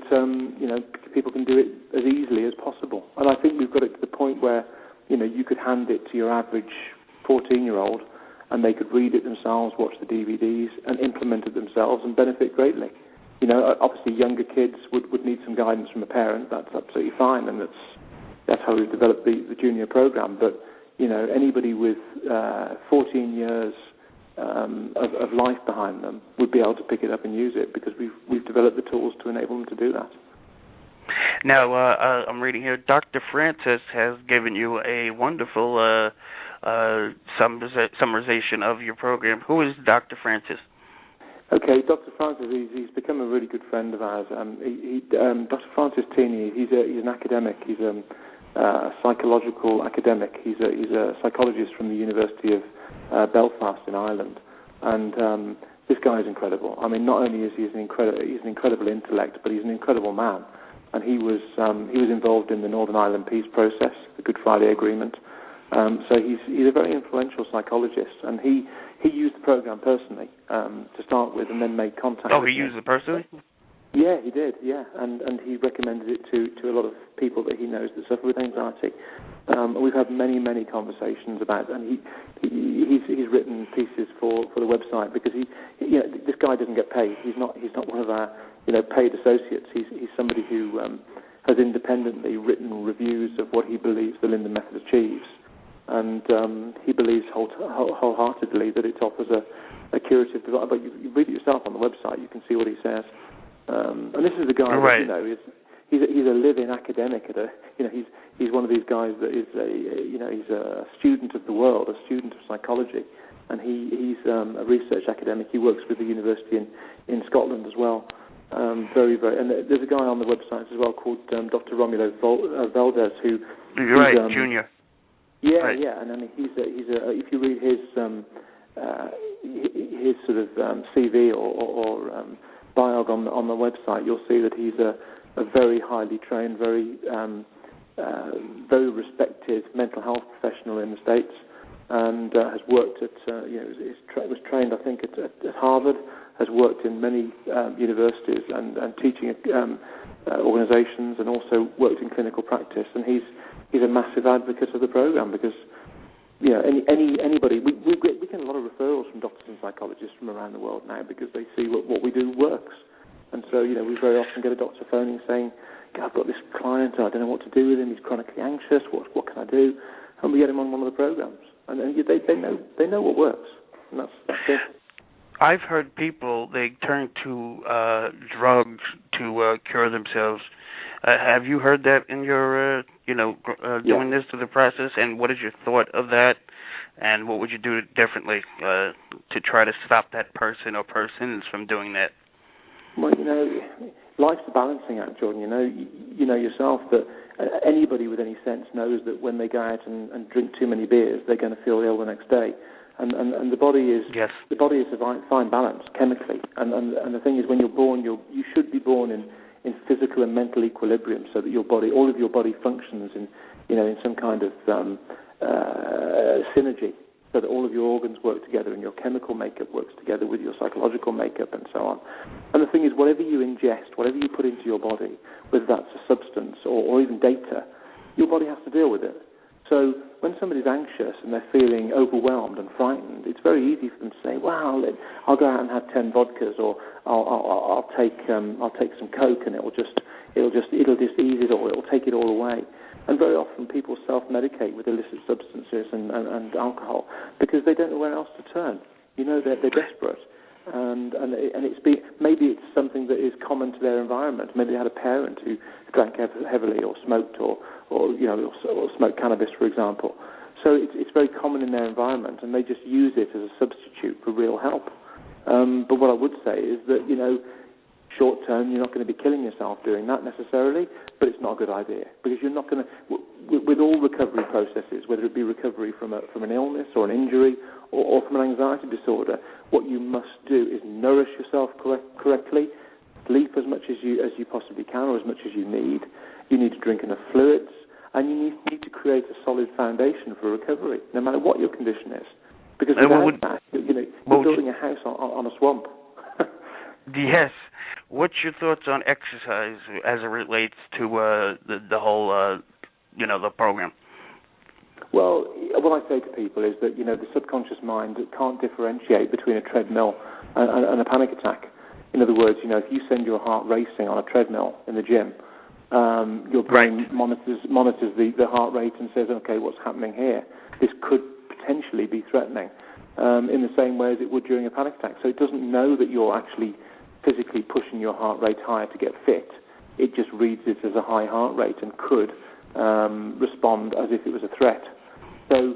people can do it as easily as possible. And I think we've got it to the point where you could hand it to your average 14-year-old, and they could read it themselves, watch the DVDs, and implement it themselves and benefit greatly. Obviously younger kids would need some guidance from a parent. That's absolutely fine, and that's how we've developed the junior program. But anybody with 14 years of life behind them would be able to pick it up and use it, because we've developed the tools to enable them to do that. Now, I'm reading here, Dr. Francis has given you a wonderful summarization of your program. Who is Dr. Francis? Okay, Dr. Francis, he's become a really good friend of ours. Dr. Francis Tini, he's an academic. He's a psychological academic. He's a psychologist from the University of Belfast in Ireland, and this guy is incredible. I mean, not only is he's an incredible intellect, but he's an incredible man. And he was involved in the Northern Ireland peace process, the Good Friday Agreement. So he's a very influential psychologist, and he used the program personally to start with, and then made contact. Oh, he used it personally? Yeah, he did. Yeah, and he recommended it to a lot of people that he knows that suffer with anxiety. And we've had many conversations about it, and he's written pieces for the website, because this guy doesn't get paid. He's not one of our paid associates. He's somebody who has independently written reviews of what he believes the Linden method achieves. And he believes wholeheartedly that it offers a curative device. But you read it yourself on the website, you can see what he says. And this is the guy right. that he's a living academic he's one of these guys that is he's a student of the world, a student of psychology, and he's a research academic. He works with the university in Scotland as well. Very. And there's a guy on the website as well called Dr. Romulo Valdez, who. You're right, Junior. Yeah, right. Yeah, and I mean he's if you read his sort of CV or biog on the website, you'll see that he's a very highly trained, very respected mental health professional in the States, and has worked at was trained, I think, at Harvard, has worked in many universities and teaching organizations, and also worked in clinical practice, and he's a massive advocate of the program, because anybody, we get a lot of referrals from doctors and psychologists from around the world now, because they see what we do works. And so we very often get a doctor phoning saying, I've got this client, I don't know what to do with him, he's chronically anxious, what can I do? And we get him on one of the programs, and they know what works, and that's it. I've heard people, they turn to drugs to cure themselves. Have you heard that in your, doing this to the process? And what is your thought of that? And what would you do differently to try to stop that person or persons from doing that? Well, life's a balancing act, Jordan. You know yourself that anybody with any sense knows that when they go out and drink too many beers, they're going to feel ill the next day. And the body is the body is a fine balance chemically. And the thing is, when you're born, you should be born in physical and mental equilibrium, so that all of your body functions in some kind of synergy, so that all of your organs work together and your chemical makeup works together with your psychological makeup and so on. And the thing is, whatever you ingest, whatever you put into your body, whether that's a substance or even data, your body has to deal with it. So when somebody's anxious and they're feeling overwhelmed and frightened, it's very easy for them to say, "Well, I'll go out and have 10 vodkas, or I'll take some Coke, and it'll just ease it, or it'll take it all away." And very often people self-medicate with illicit substances and alcohol, because they don't know where else to turn. They're desperate. and maybe it's something that is common to their environment. Maybe they had a parent who drank heavily or smoked or smoked cannabis, for example. So it's very common in their environment, and they just use it as a substitute for real help. But what I would say is that, short term, you're not going to be killing yourself doing that necessarily, but it's not a good idea, because you're not going to, with all recovery processes, whether it be recovery from an illness or an injury or from an anxiety disorder, what you must do is nourish yourself correctly, sleep as much as you possibly can or as much as you need. You need to drink enough fluids, and you need to create a solid foundation for recovery, no matter what your condition is. Because without that, you're building a house on a swamp. Yes. What's your thoughts on exercise as it relates to the whole, the program? Well, what I say to people is that, the subconscious mind can't differentiate between a treadmill and a panic attack. In other words, if you send your heart racing on a treadmill in the gym, your brain monitors the heart rate and says, okay, what's happening here? This could potentially be threatening, in the same way as it would during a panic attack. So it doesn't know that you're actually physically pushing your heart rate higher to get fit. It just reads it as a high heart rate and could respond as if it was a threat. So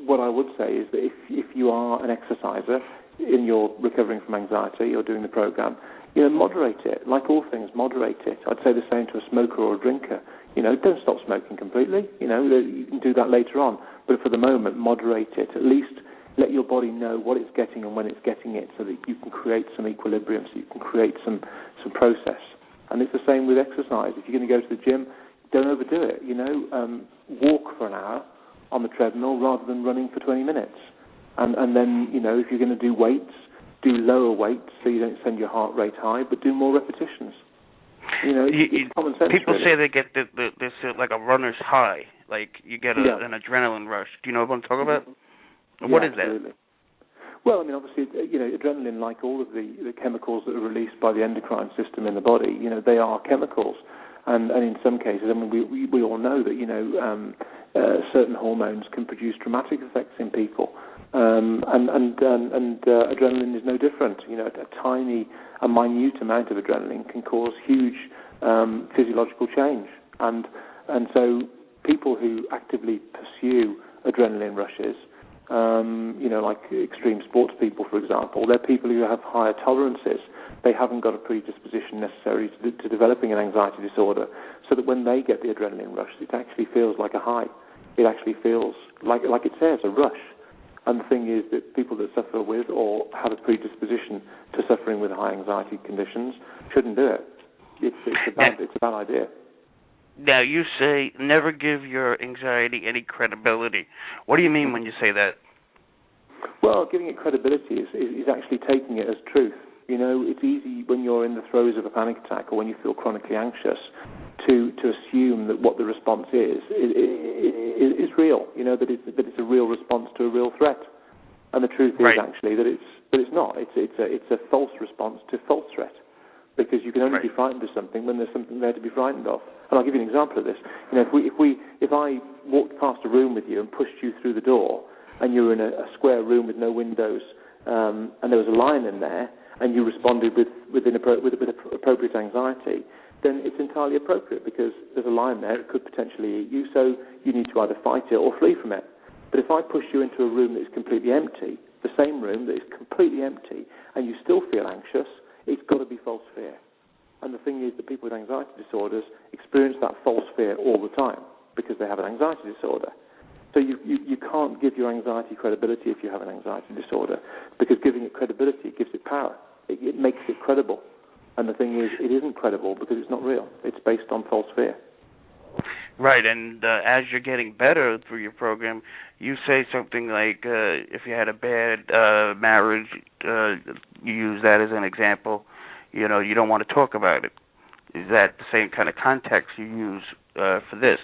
what I would say is that if you are an exerciser and you're recovering from anxiety or doing the program, moderate it. Like all things, moderate it. I'd say the same to a smoker or a drinker. Don't stop smoking completely. You can do that later on. But for the moment, moderate it. At least let your body know what it's getting and when it's getting it, so that you can create some equilibrium, so you can create some process. And it's the same with exercise. If you're going to go to the gym, don't overdo it. Walk for an hour on the treadmill rather than running for 20 minutes. And then, if you're going to do weights, do lower weights so you don't send your heart rate high, but do more repetitions. It's common sense. People really say they get this like a runner's high, like you get an adrenaline rush. Do you know what I'm talking about? What is absolutely. that? Well, obviously, adrenaline, like all of the chemicals that are released by the endocrine system in the body, they are chemicals. And in some cases, we all know that, certain hormones can produce dramatic effects in people. And adrenaline is no different. A minute amount of adrenaline can cause huge physiological change. And so people who actively pursue adrenaline rushes, like extreme sports people, for example, they're people who have higher tolerances. They haven't got a predisposition necessary to developing an anxiety disorder, so that when they get the adrenaline rush, it actually feels like a high. It actually feels like it says, a rush. And the thing is that people that suffer with or have a predisposition to suffering with high anxiety conditions shouldn't do it. It's a bad idea. Now, you say never give your anxiety any credibility. What do you mean when you say that? Well, giving it credibility is actually taking it as truth. It's easy when you're in the throes of a panic attack or when you feel chronically anxious to assume that what the response is real. That it's a real response to a real threat. And the truth is actually that it's not. It's a false response to false threat, because you can only be frightened of something when there's something there to be frightened of. And I'll give you an example of this. If I walked past a room with you and pushed you through the door, and you were in a square room with no windows, and there was a lion in there, and you responded with appropriate anxiety, then it's entirely appropriate, because there's a lion there, it could potentially eat you, so you need to either fight it or flee from it. But if I push you into a room that is completely empty, the same room that is completely empty, and you still feel anxious, it's got to be false fear. And the thing is that people with anxiety disorders experience that false fear all the time, because they have an anxiety disorder. So you can't give your anxiety credibility if you have an anxiety disorder, because giving it credibility gives it power. It makes it credible. And the thing is, it isn't credible because it's not real. It's based on false fear. Right, and as you're getting better through your program, you say something like, if you had a bad marriage, you use that as an example, you don't want to talk about it. Is that the same kind of context you use for this?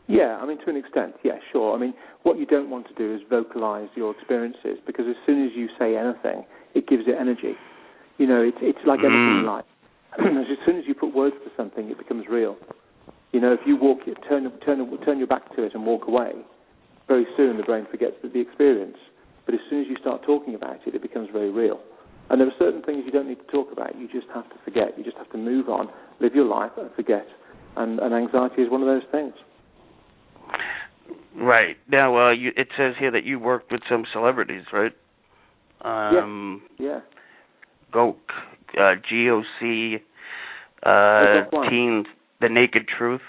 Yeah, to an extent, yeah, sure. What you don't want to do is vocalize your experiences, because as soon as you say anything, it gives it energy. It's like anything in life. As soon as you put words to something, it becomes real. If you turn your back to it and walk away, very soon the brain forgets the experience. But as soon as you start talking about it, it becomes very real. And there are certain things you don't need to talk about. You just have to forget. You just have to move on, live your life, and forget. And anxiety is one of those things. Right. Now, it says here that you worked with some celebrities, right? Yeah. GOC, GOC, Teens, The Naked Truth.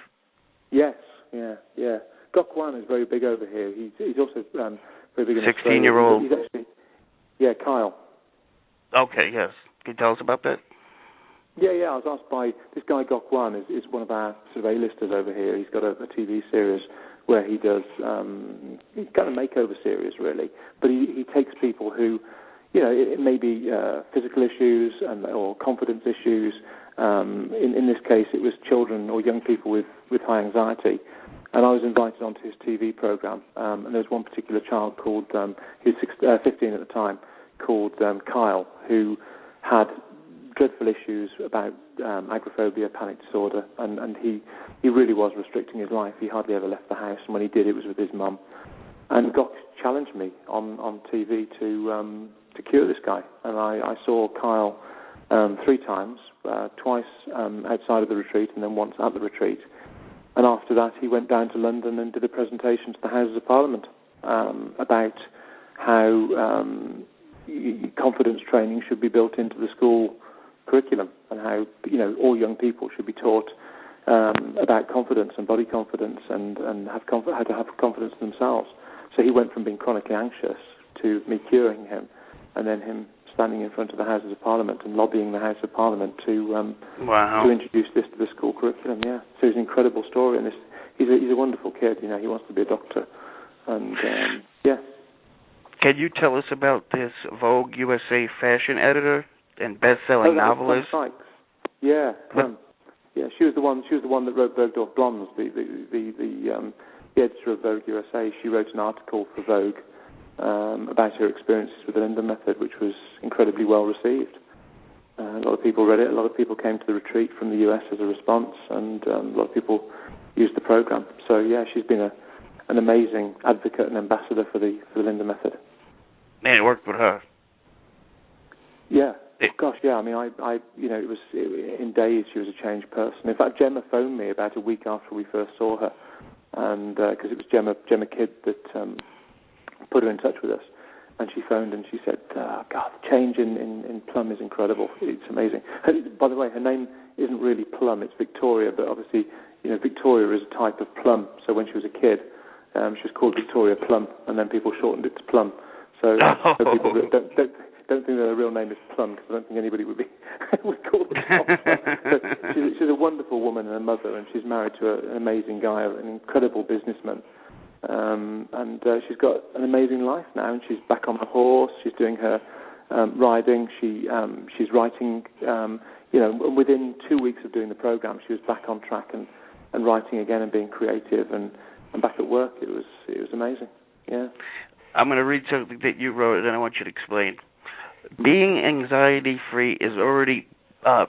Yes, yeah. Gok Wan is very big over here. He's also very big in 16-year-old. He's actually, Kyle. Okay, yes. Can you tell us about that? Yeah. I was asked by this guy Gok Wan is one of our sort of A-listers over here. He's got a TV series where he does kind of makeover series, really. But he takes people who, it may be physical issues or confidence issues. In this case, it was children or young people with high anxiety. And I was invited onto his TV program. And there was one particular child called, he was 15 at the time, called Kyle, who had dreadful issues about agoraphobia, panic disorder, and he really was restricting his life. He hardly ever left the house, and when he did, it was with his mum. And Gok challenged me on TV to cure this guy, and I saw Kyle 3 times, twice outside of the retreat and then once at the retreat. And after that, he went down to London and did a presentation to the Houses of Parliament about how confidence training should be built into the school curriculum, and how all young people should be taught about confidence and body confidence and how to have confidence in themselves. So he went from being chronically anxious to me curing him, and then him standing in front of the Houses of Parliament and lobbying the House of Parliament to introduce this to the school curriculum. Yeah, so it's an incredible story, and he's a wonderful kid. He wants to be a doctor, and yeah. Can you tell us about this Vogue USA fashion editor and best-selling novelist? Yeah, yeah. She was the one that wrote Bergdorf Blondes, the editor of Vogue USA. She wrote an article for Vogue about her experiences with the Linden method, which was incredibly well received. A lot of people read it. A lot of people came to the retreat from the US as a response, and a lot of people used the program. So yeah, she's been an amazing advocate and ambassador for the Linden method. And it worked with her. Yeah. Gosh, yeah. I mean, it was in days she was a changed person. In fact, Gemma phoned me about a week after we first saw her, and because it was Gemma Kidd that put her in touch with us, and she phoned and she said, "God, the change in Plum is incredible. It's amazing." By the way, her name isn't really Plum; it's Victoria. But obviously, Victoria is a type of plum. So when she was a kid, she was called Victoria Plum, and then people shortened it to Plum. So people don't think that her real name is Plum, because I don't think anybody would call her Plum. So she's a wonderful woman and a mother, and she's married to an amazing guy, an incredible businessman. And she's got an amazing life now, and she's back on the horse. She's doing her riding. She's writing. Within 2 weeks of doing the program, she was back on track and writing again and being creative and back at work. It was amazing. Yeah. I'm going to read something that you wrote, and I want you to explain. Being anxiety-free is already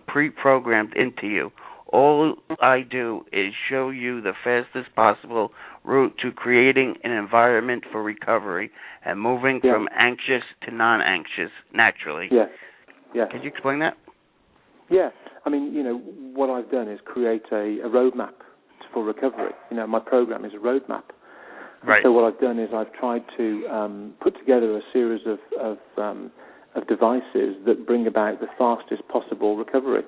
pre-programmed into you. All I do is show you the fastest possible route to creating an environment for recovery and moving from anxious to non-anxious naturally. Yes. Yeah. Can you explain that? Yeah. I mean, what I've done is create a roadmap for recovery. My program is a roadmap. Right. So what I've done is I've tried to put together a series of devices that bring about the fastest possible recovery.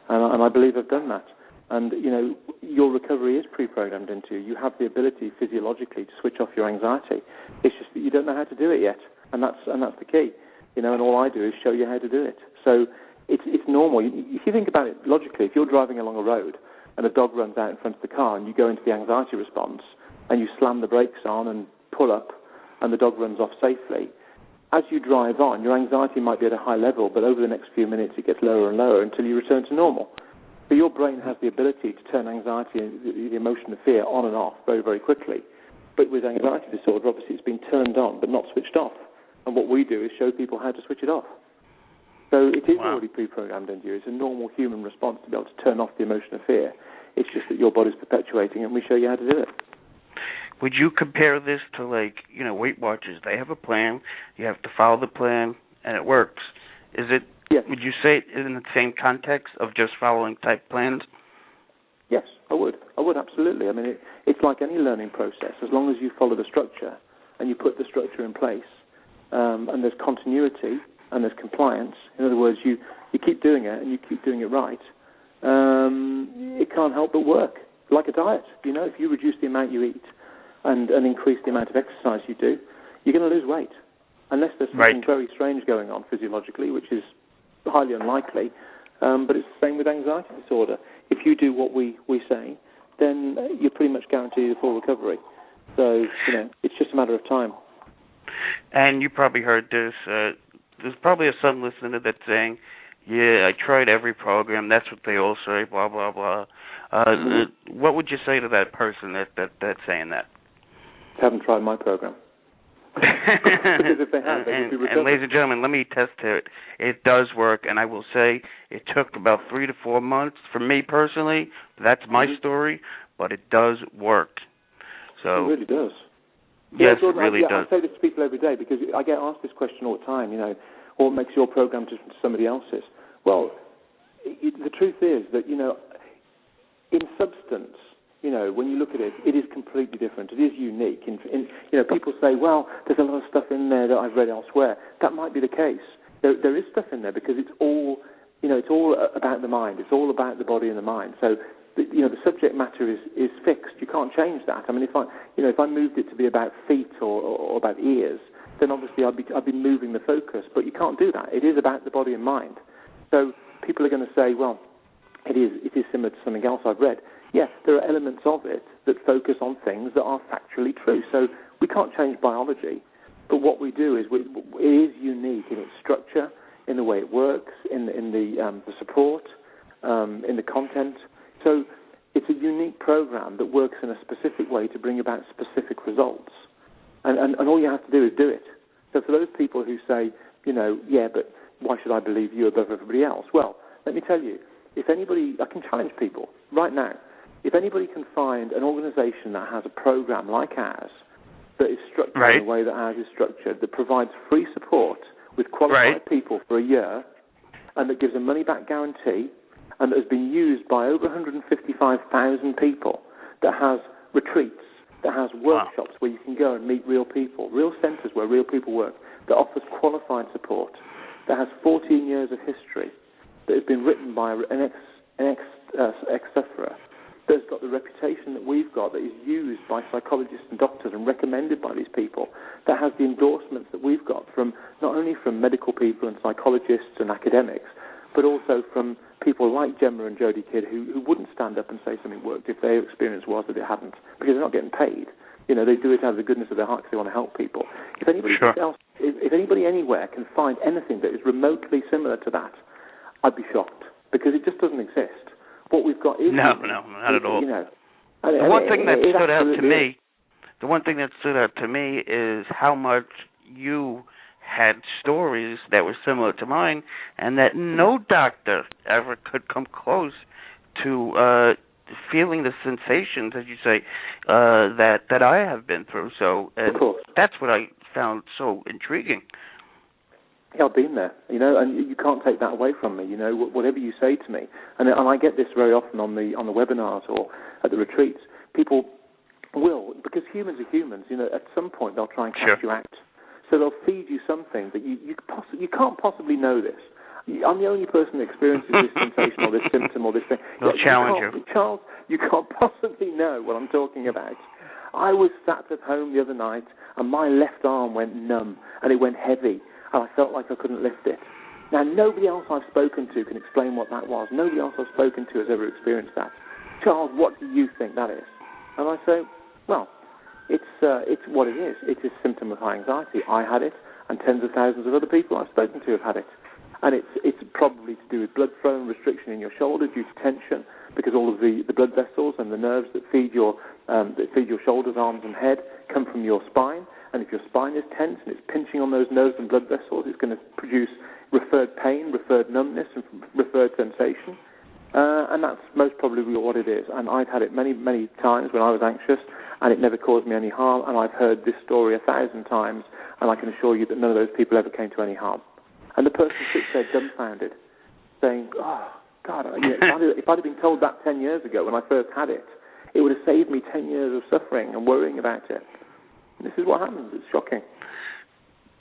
And I believe I've done that. And, your recovery is pre-programmed into you. You have the ability physiologically to switch off your anxiety. It's just that you don't know how to do it yet. And that's the key. And all I do is show you how to do it. So it's normal. If you think about it logically, if you're driving along a road and a dog runs out in front of the car and you go into the anxiety response and you slam the brakes on and pull up and the dog runs off safely, as you drive on, your anxiety might be at a high level, but over the next few minutes it gets lower and lower until you return to normal. So your brain has the ability to turn anxiety and the emotion of fear on and off very, very quickly. But with anxiety disorder, obviously it's been turned on but not switched off. And what we do is show people how to switch it off. So it is already pre-programmed into you. It's a normal human response to be able to turn off the emotion of fear. It's just that your body's perpetuating, and we show you how to do it. Would you compare this to, Weight Watchers? They have a plan. You have to follow the plan, and it works. Is it? Yes. Would you say it in the same context of just following type plans? Yes, I would. I would, absolutely. I mean, it's like any learning process. As long as you follow the structure and you put the structure in place, and there's continuity and there's compliance, in other words, you keep doing it and you keep doing it right, it can't help but work. Like a diet, if you reduce the amount you eat and increase the amount of exercise you do, you're going to lose weight. Unless there's something very strange going on physiologically, which is highly unlikely, but it's the same with anxiety disorder. If you do what we say, then you're pretty much guaranteed a full recovery. So, it's just a matter of time. And you probably heard this. There's probably some listener that's saying, yeah, I tried every program. That's what they all say, blah, blah, blah. What would you say to that person that's saying that? They haven't tried my program. Because if they had, they would be recovered. And ladies and gentlemen, let me test it. It does work, and I will say it took about 3 to 4 months for me personally. That's my story, but it does work. So it really does. Yes, Jordan, it really does. I say this to people every day because I get asked this question all the time. What makes your program different to somebody else's? Well, the truth is that in substance, when you look at it, it is completely different. It is unique. People say, well, there's a lot of stuff in there that I've read elsewhere. That might be the case. There is stuff in there because it's all about the mind. It's all about the body and the mind. So, the subject matter is fixed. You can't change that. I mean, if I moved it to be about feet or about ears, then obviously I'd be moving the focus. But you can't do that. It is about the body and mind. So people are going to say, well, it is similar to something else I've read. Yes, there are elements of it that focus on things that are factually true. So we can't change biology, but what we do is it is unique in its structure, in the way it works, in the support, in the content. So it's a unique program that works in a specific way to bring about specific results. And all you have to do is do it. So for those people who say, yeah, but why should I believe you above everybody else? Well, let me tell you, if anybody, I can challenge people right now. If anybody can find an organization that has a program like ours that is structured in the way that ours is structured, that provides free support with qualified people for a year, and that gives a money-back guarantee, and that has been used by over 155,000 people, that has retreats, that has workshops where you can go and meet real people, real centres where real people work, that offers qualified support, that has 14 years of history, that has been written by an ex-sufferer, that has got the reputation that we've got, that is used by psychologists and doctors and recommended by these people, that has the endorsements that we've got from not only from medical people and psychologists and academics, but also from people like Gemma and Jodie Kidd who wouldn't stand up and say something worked if their experience was that it hadn't, because they're not getting paid. They do it out of the goodness of their heart because they want to help people. If anybody else, if anybody anywhere can find anything that is remotely similar to that, I'd be shocked, because it just doesn't exist. What we've got is no, not at all. The one thing that stood out to me is how much you had stories that were similar to mine, and that no doctor ever could come close to feeling the sensations, as you say, that I have been through. So that's what I found so intriguing. Yeah, I've been there, and you can't take that away from me. Whatever you say to me, and I get this very often on the webinars or at the retreats. People will, because humans are humans. At some point they'll try and catch you out, so they'll feed you something that you can't possibly know this. I'm the only person that experiences this sensation or this symptom or this thing. They'll challenge you. Charles, you can't possibly know what I'm talking about. I was sat at home the other night, and my left arm went numb, and it went heavy, and I felt like I couldn't lift it. Now, nobody else I've spoken to can explain what that was. Nobody else I've spoken to has ever experienced that. Charles, what do you think that is? And I say, well, it's what it is. It is a symptom of high anxiety. I had it, and tens of thousands of other people I've spoken to have had it. And it's probably to do with blood flow and restriction in your shoulder due to tension, because all of the blood vessels and the nerves that feed your shoulders, arms, and head come from your spine. And if your spine is tense and it's pinching on those nerves and blood vessels, it's going to produce referred pain, referred numbness, and referred sensation. And that's most probably what it is. And I've had it many, many times when I was anxious, and it never caused me any harm. And I've heard this story 1,000 times, and I can assure you that none of those people ever came to any harm. And the person sits there dumbfounded, saying, "Oh, God, if I'd have been told that 10 years ago when I first had it, it would have saved me 10 years of suffering and worrying about it." And this is what happens. It's shocking.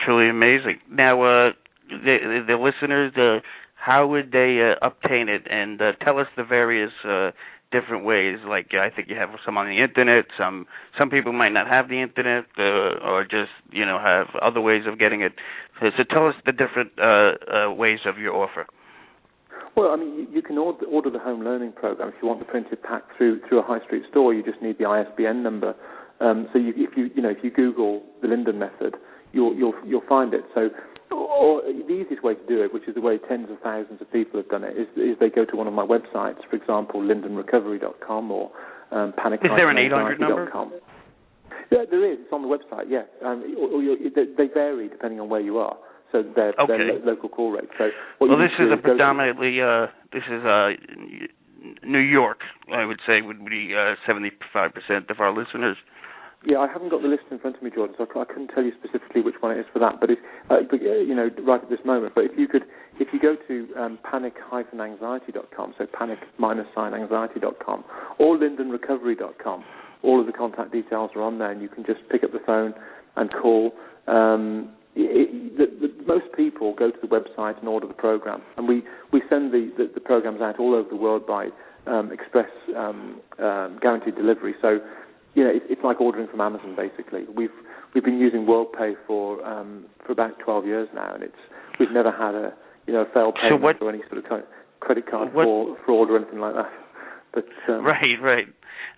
Truly amazing. Now, the listeners, how would they obtain it? And tell us the various different ways. Like, I think you have some on the internet. Some people might not have the internet, or just have other ways of getting it. So tell us the different ways of your offer. Well, I mean, you can order the home learning program if you want the printed pack through a high street store. You just need the ISBN number. So if you Google the Linden method, you'll find it. So, or the easiest way to do it, which is the way tens of thousands of people have done it, is they go to one of my websites, for example, lindenrecovery.com or panic. Is there an 800 number? Yeah, there is. It's on the website. Yeah, they vary depending on where you are. So they're local call rates. So this is predominantly New York. I would say would be 75% of our listeners. Yeah, I haven't got the list in front of me, Jordan, so I couldn't tell you specifically which one it is for that. But it's, right at this moment. But if you go to panic-anxiety.com, so panic-anxiety.com, or lindenrecovery.com, all of the contact details are on there, and you can just pick up the phone and call. Most people go to the website and order the program, and we send the programs out all over the world by express guaranteed delivery. So, it's like ordering from Amazon basically. We've been using WorldPay for about 12 years now, and we've never had a failed payment or any sort of credit card fraud or anything like that. But right.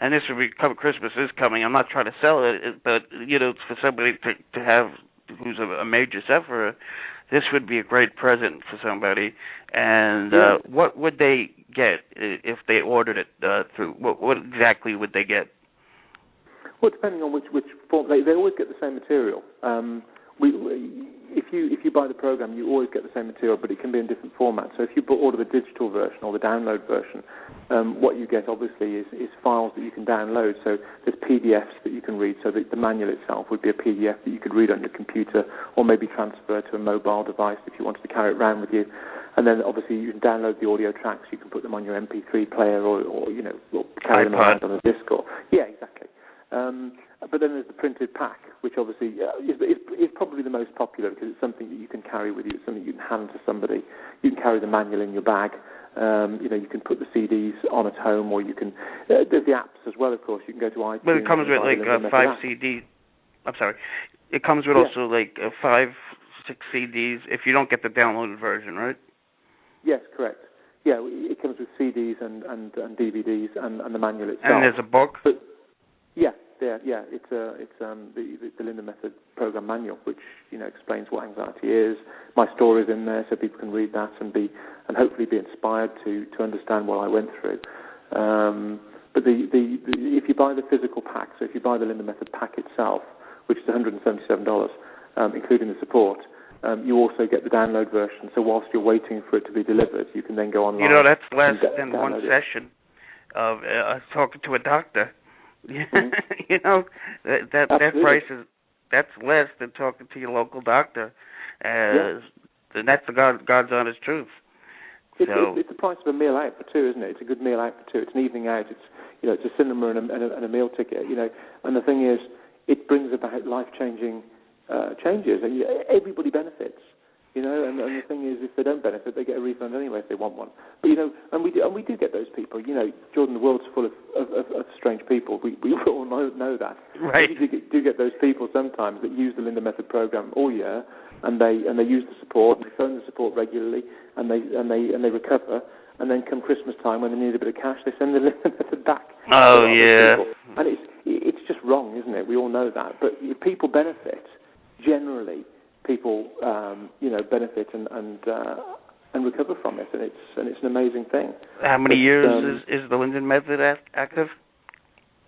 And this will be Christmas is coming. I'm not trying to sell it, but for somebody to have who's a major sufferer, this would be a great present for somebody. And what would they get if they ordered it through? What exactly would they get? Well, depending on which form, they always get the same material. If you buy the program, you always get the same material, but it can be in different formats. So if you order the digital version or the download version, what you get obviously is files that you can download. So there's PDFs that you can read. So the manual itself would be a PDF that you could read on your computer, or maybe transfer to a mobile device if you wanted to carry it around with you. And then obviously you can download the audio tracks. You can put them on your MP3 player, or carry them around on a disc. Yeah, exactly. But then there's the printed pack, which obviously is probably the most popular because it's something that you can carry with you. It's something you can hand to somebody. You can carry the manual in your bag. You can put the CDs on at home, or you can. There's the apps as well, of course. You can go to iTunes. But it comes with like 5 CDs. I'm sorry. It comes with also like 5, 6 CDs if you don't get the downloaded version, right? Yes, correct. Yeah, it comes with CDs and DVDs and the manual itself. And there's a book. But, yeah. It's the Linden Method Program Manual, which explains what anxiety is. My story's in there, so people can read that and hopefully be inspired to understand what I went through. But if you buy the physical pack, so if you buy the Linden Method pack itself, which is $177, including the support, you also get the download version. So whilst you're waiting for it to be delivered, you can then go online. That's less than one session of talking to a doctor. Mm-hmm. that price that's less than talking to your local doctor. And that's the God's honest truth. It's the price of a meal out for two, isn't it? It's a good meal out for two. It's an evening out. It's a cinema and a meal ticket. And the thing is, it brings about life-changing changes, and everybody benefits. And the thing is, if they don't benefit, they get a refund anyway if they want one. But and we do get those people. Jordan, the world's full of strange people. We all know that. Right. We do get those people sometimes that use the Linden Method program all year, and they use the support, and they phone the support regularly, and they recover. And then come Christmas time, when they need a bit of cash, they send the Linden Method back. Oh yeah. And it's just wrong, isn't it? We all know that. But if people benefit, generally. People, benefit and recover from it, and it's an amazing thing. How many years is the Linden Method active?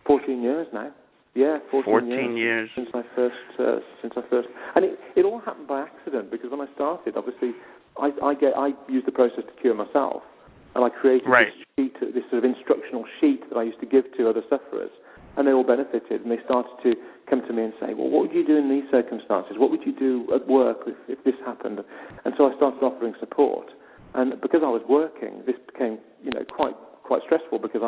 14 years now. Yeah, 14 years since I first, and it all happened by accident, because when I started, obviously, I used the process to cure myself, and I created this sheet, this sort of instructional sheet that I used to give to other sufferers. and they all benefited, and they started to come to me and say, well, what would you do in these circumstances? What would you do at work if this happened? And so I started offering support. And because I was working, this became, quite stressful, because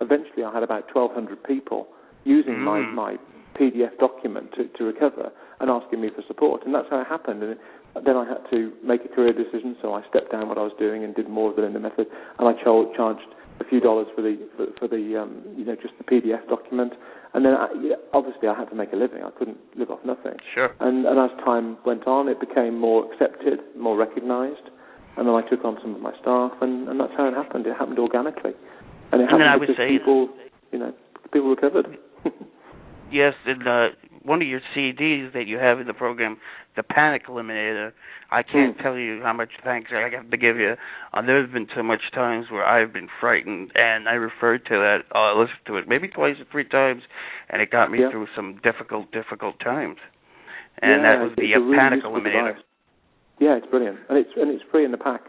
eventually I had about 1,200 people using my PDF document to recover and asking me for support. And that's how it happened. And then I had to make a career decision, so I stepped down what I was doing and did more of the Linden method. And I charged a few dollars for the just the PDF document. And then obviously I had to make a living. I couldn't live off nothing. Sure. And as time went on, it became more accepted, more recognised. And then I took on some of my staff, and that's how it happened. It happened organically, and it happened because people recovered. Yes, and one of your CDs that you have in the program, the Panic Eliminator, I can't tell you how much thanks I have to give you. There's been so much times where I've been frightened, and I referred to that, listened to it maybe twice or three times, and it got me through some difficult times. And that was the really Panic Eliminator. Device. Yeah, it's brilliant, and it's free in the pack.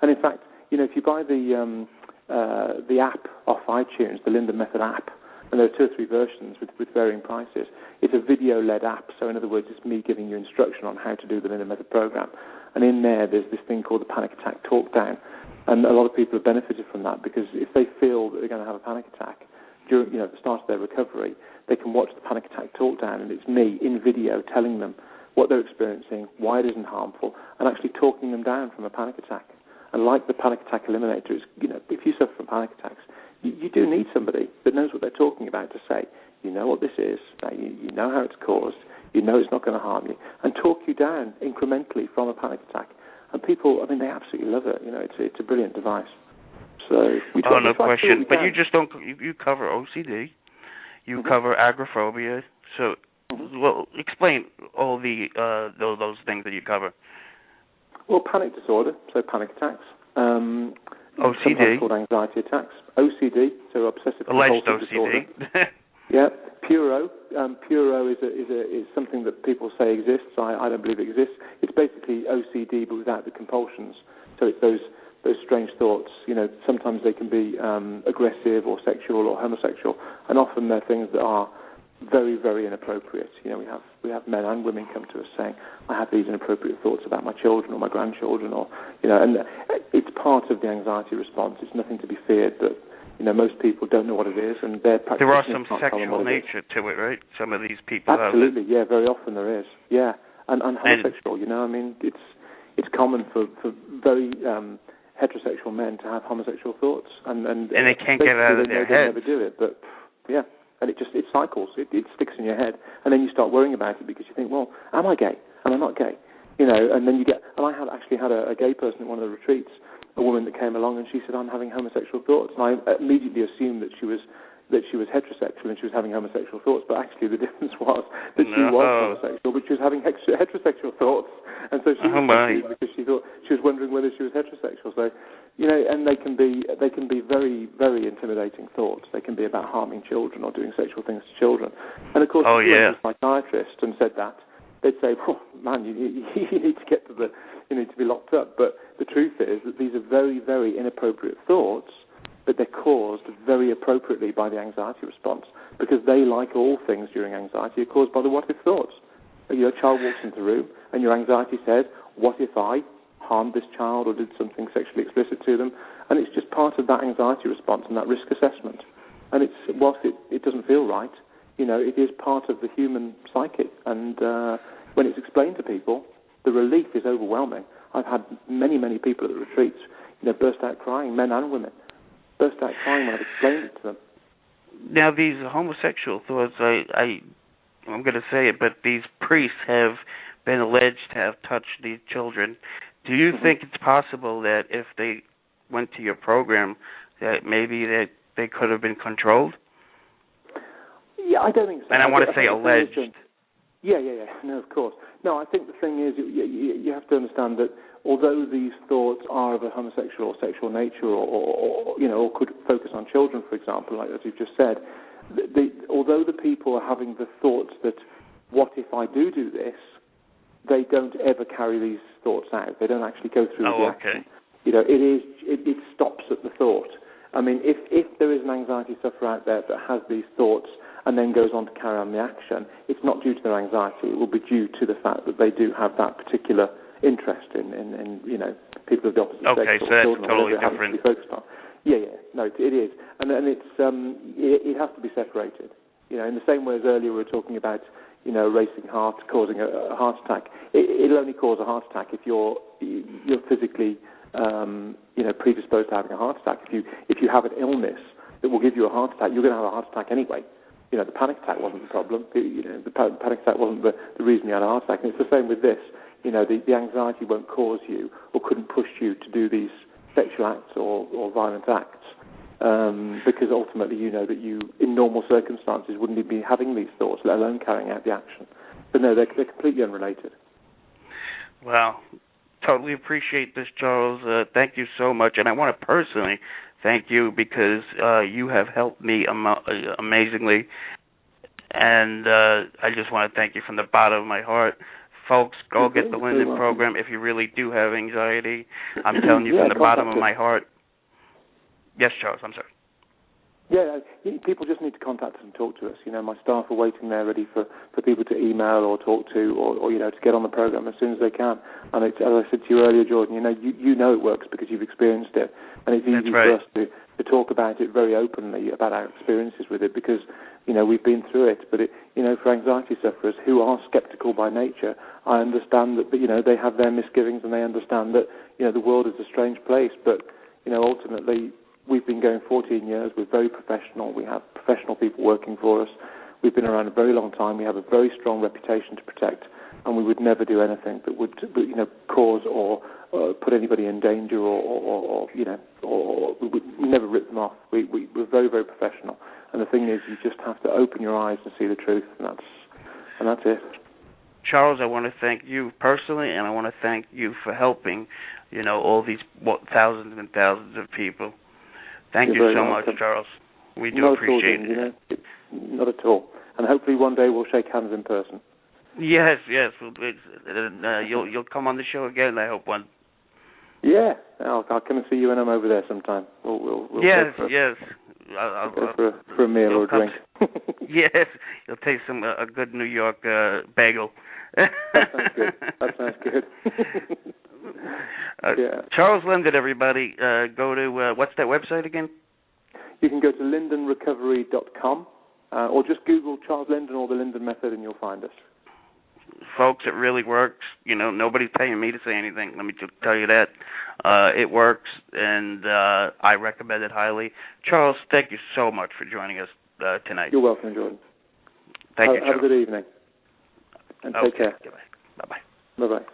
And in fact, if you buy the app off iTunes, the Linden Method app, and there are 2 or 3 versions with varying prices. It's a video-led app, so in other words, it's me giving you instruction on how to do the Linden Method program. And in there's this thing called the Panic Attack Talk Down, and a lot of people have benefited from that, because if they feel that they're going to have a panic attack during the start of their recovery, they can watch the Panic Attack Talk Down, and it's me in video telling them what they're experiencing, why it isn't harmful, and actually talking them down from a panic attack. And like the Panic Attack Eliminator, if you suffer from panic attacks, you do need somebody that knows what they're talking about to say, you know what this is, you know how it's caused, you know it's not going to harm you, and talk you down incrementally from a panic attack. And people, they absolutely love it. It's a brilliant device. So no question. But you just don't. You cover OCD, you cover agoraphobia. So, well, explain all those things that you cover. Well, panic disorder, so panic attacks. OCD. Sometimes called anxiety attacks. OCD, so obsessive-compulsive disorder. Yeah. Puro. Puro is something that people say exists. I don't believe it exists. It's basically OCD, but without the compulsions. So it's those strange thoughts. Sometimes they can be aggressive or sexual or homosexual, and often they're things that are very, very inappropriate. We have men and women come to us saying, I have these inappropriate thoughts about my children or my grandchildren, and it's part of the anxiety response. It's nothing to be feared, but most people don't know what it is, and their practitioners there are some can't tell them what it is. sexual nature to it, right? Some of these people absolutely, have yeah, very often there is, yeah, and homosexual. It's common for very heterosexual men to have homosexual thoughts, and they can't get it out of their heads. They never do it, but yeah. And it cycles. It sticks in your head, and then you start worrying about it because you think, well, am I gay? Am I not gay? And then you get. And I actually had a gay person at one of the retreats, a woman that came along, and she said, I'm having homosexual thoughts, and I immediately assumed that she was heterosexual and she was having homosexual thoughts, but actually the difference was that she was homosexual, but she was having heterosexual thoughts, and so she was confused because she was wondering whether she was heterosexual. So, and they can be very, very intimidating thoughts. They can be about harming children or doing sexual things to children. And of course, if you went to a psychiatrist and said that, they'd say, "Oh man, you need to get you need to be locked up." But the truth is that these are very, very inappropriate thoughts, but they're caused very appropriately by the anxiety response, because they, like all things during anxiety, are caused by the what-if thoughts. A child walks into the room, and your anxiety says, what if I harmed this child or did something sexually explicit to them? And it's just part of that anxiety response and that risk assessment. And whilst it doesn't feel right, it is part of the human psyche. And when it's explained to people, the relief is overwhelming. I've had many, many people at the retreats, burst out crying, men and women, burst out crying when I've explained it to them. Now, these homosexual thoughts, I'm going to say it, but these priests have been alleged to have touched these children. Do you think it's possible that if they went to your program, that maybe that they could have been controlled? Yeah, I don't think so. And I want to say alleged. Yeah. No, of course. No, I think the thing is, you have to understand that although these thoughts are of a homosexual or sexual nature, or could focus on children, for example, like as you've just said, although the people are having the thoughts that, what if I do this, they don't ever carry these thoughts out. They don't actually go through the action. It stops at the thought. I mean, if there is an anxiety sufferer out there that has these thoughts and then goes on to carry on the action, it's not due to their anxiety. It will be due to the fact that they do have that particular interest in people of the opposite sex. Okay, so that's totally different. Yeah, no, it is, and it's it has to be separated. In the same way as earlier we were talking about, racing heart causing a heart attack. It'll only cause a heart attack if you're physically predisposed to having a heart attack. If you have an illness that will give you a heart attack, you're going to have a heart attack anyway. The panic attack wasn't the problem. The panic attack wasn't the reason you had a heart attack. And it's the same with this. The anxiety won't cause you or couldn't push you to do these sexual acts or violent acts because ultimately you know that you, in normal circumstances, wouldn't even be having these thoughts, let alone carrying out the action. But no, they're completely unrelated. Well, totally appreciate this, Charles. Thank you so much. And I want to personally thank you because you have helped me amazingly. And I just want to thank you from the bottom of my heart. Folks, go get the Linden program if you really do have anxiety. I'm telling you from the bottom of my heart. Yes, Charles, I'm sorry. Yeah, people just need to contact us and talk to us. My staff are waiting there ready for people to email or talk to or to get on the program as soon as they can. And it's, as I said to you earlier, Jordan, you know it works because you've experienced it. And it's easy for us to talk about it very openly, about our experiences with it because, we've been through it. But, for anxiety sufferers who are sceptical by nature, I understand that, they have their misgivings and they understand that, the world is a strange place. But, ultimately, we've been going 14 years. We're very professional. We have professional people working for us. We've been around a very long time. We have a very strong reputation to protect, and we would never do anything that would, cause or put anybody in danger, or we never rip them off. We're very, very professional. And the thing is, you just have to open your eyes and see the truth, and that's it. Charles, I want to thank you personally, and I want to thank you for helping, all these thousands and thousands of people. Thank you so much, Charles. We do appreciate it. Not at all. And hopefully one day we'll shake hands in person. Yes. You'll come on the show again, I hope one. Yeah, I'll come and see you when I'm over there sometime. We'll yes. I'll go for a meal or a drink. Yes, you'll taste a good New York bagel. That sounds good. Yeah. Charles Linden, everybody. Go to, what's that website again? You can go to lindenrecovery.com or just Google Charles Linden or the Linden Method and you'll find us. Folks, it really works. Nobody's paying me to say anything. Let me just tell you that. It works, and I recommend it highly. Charles, thank you so much for joining us tonight. You're welcome, Jordan. Thank you, Charles. Have a good evening. And take care. Bye-bye. Bye-bye.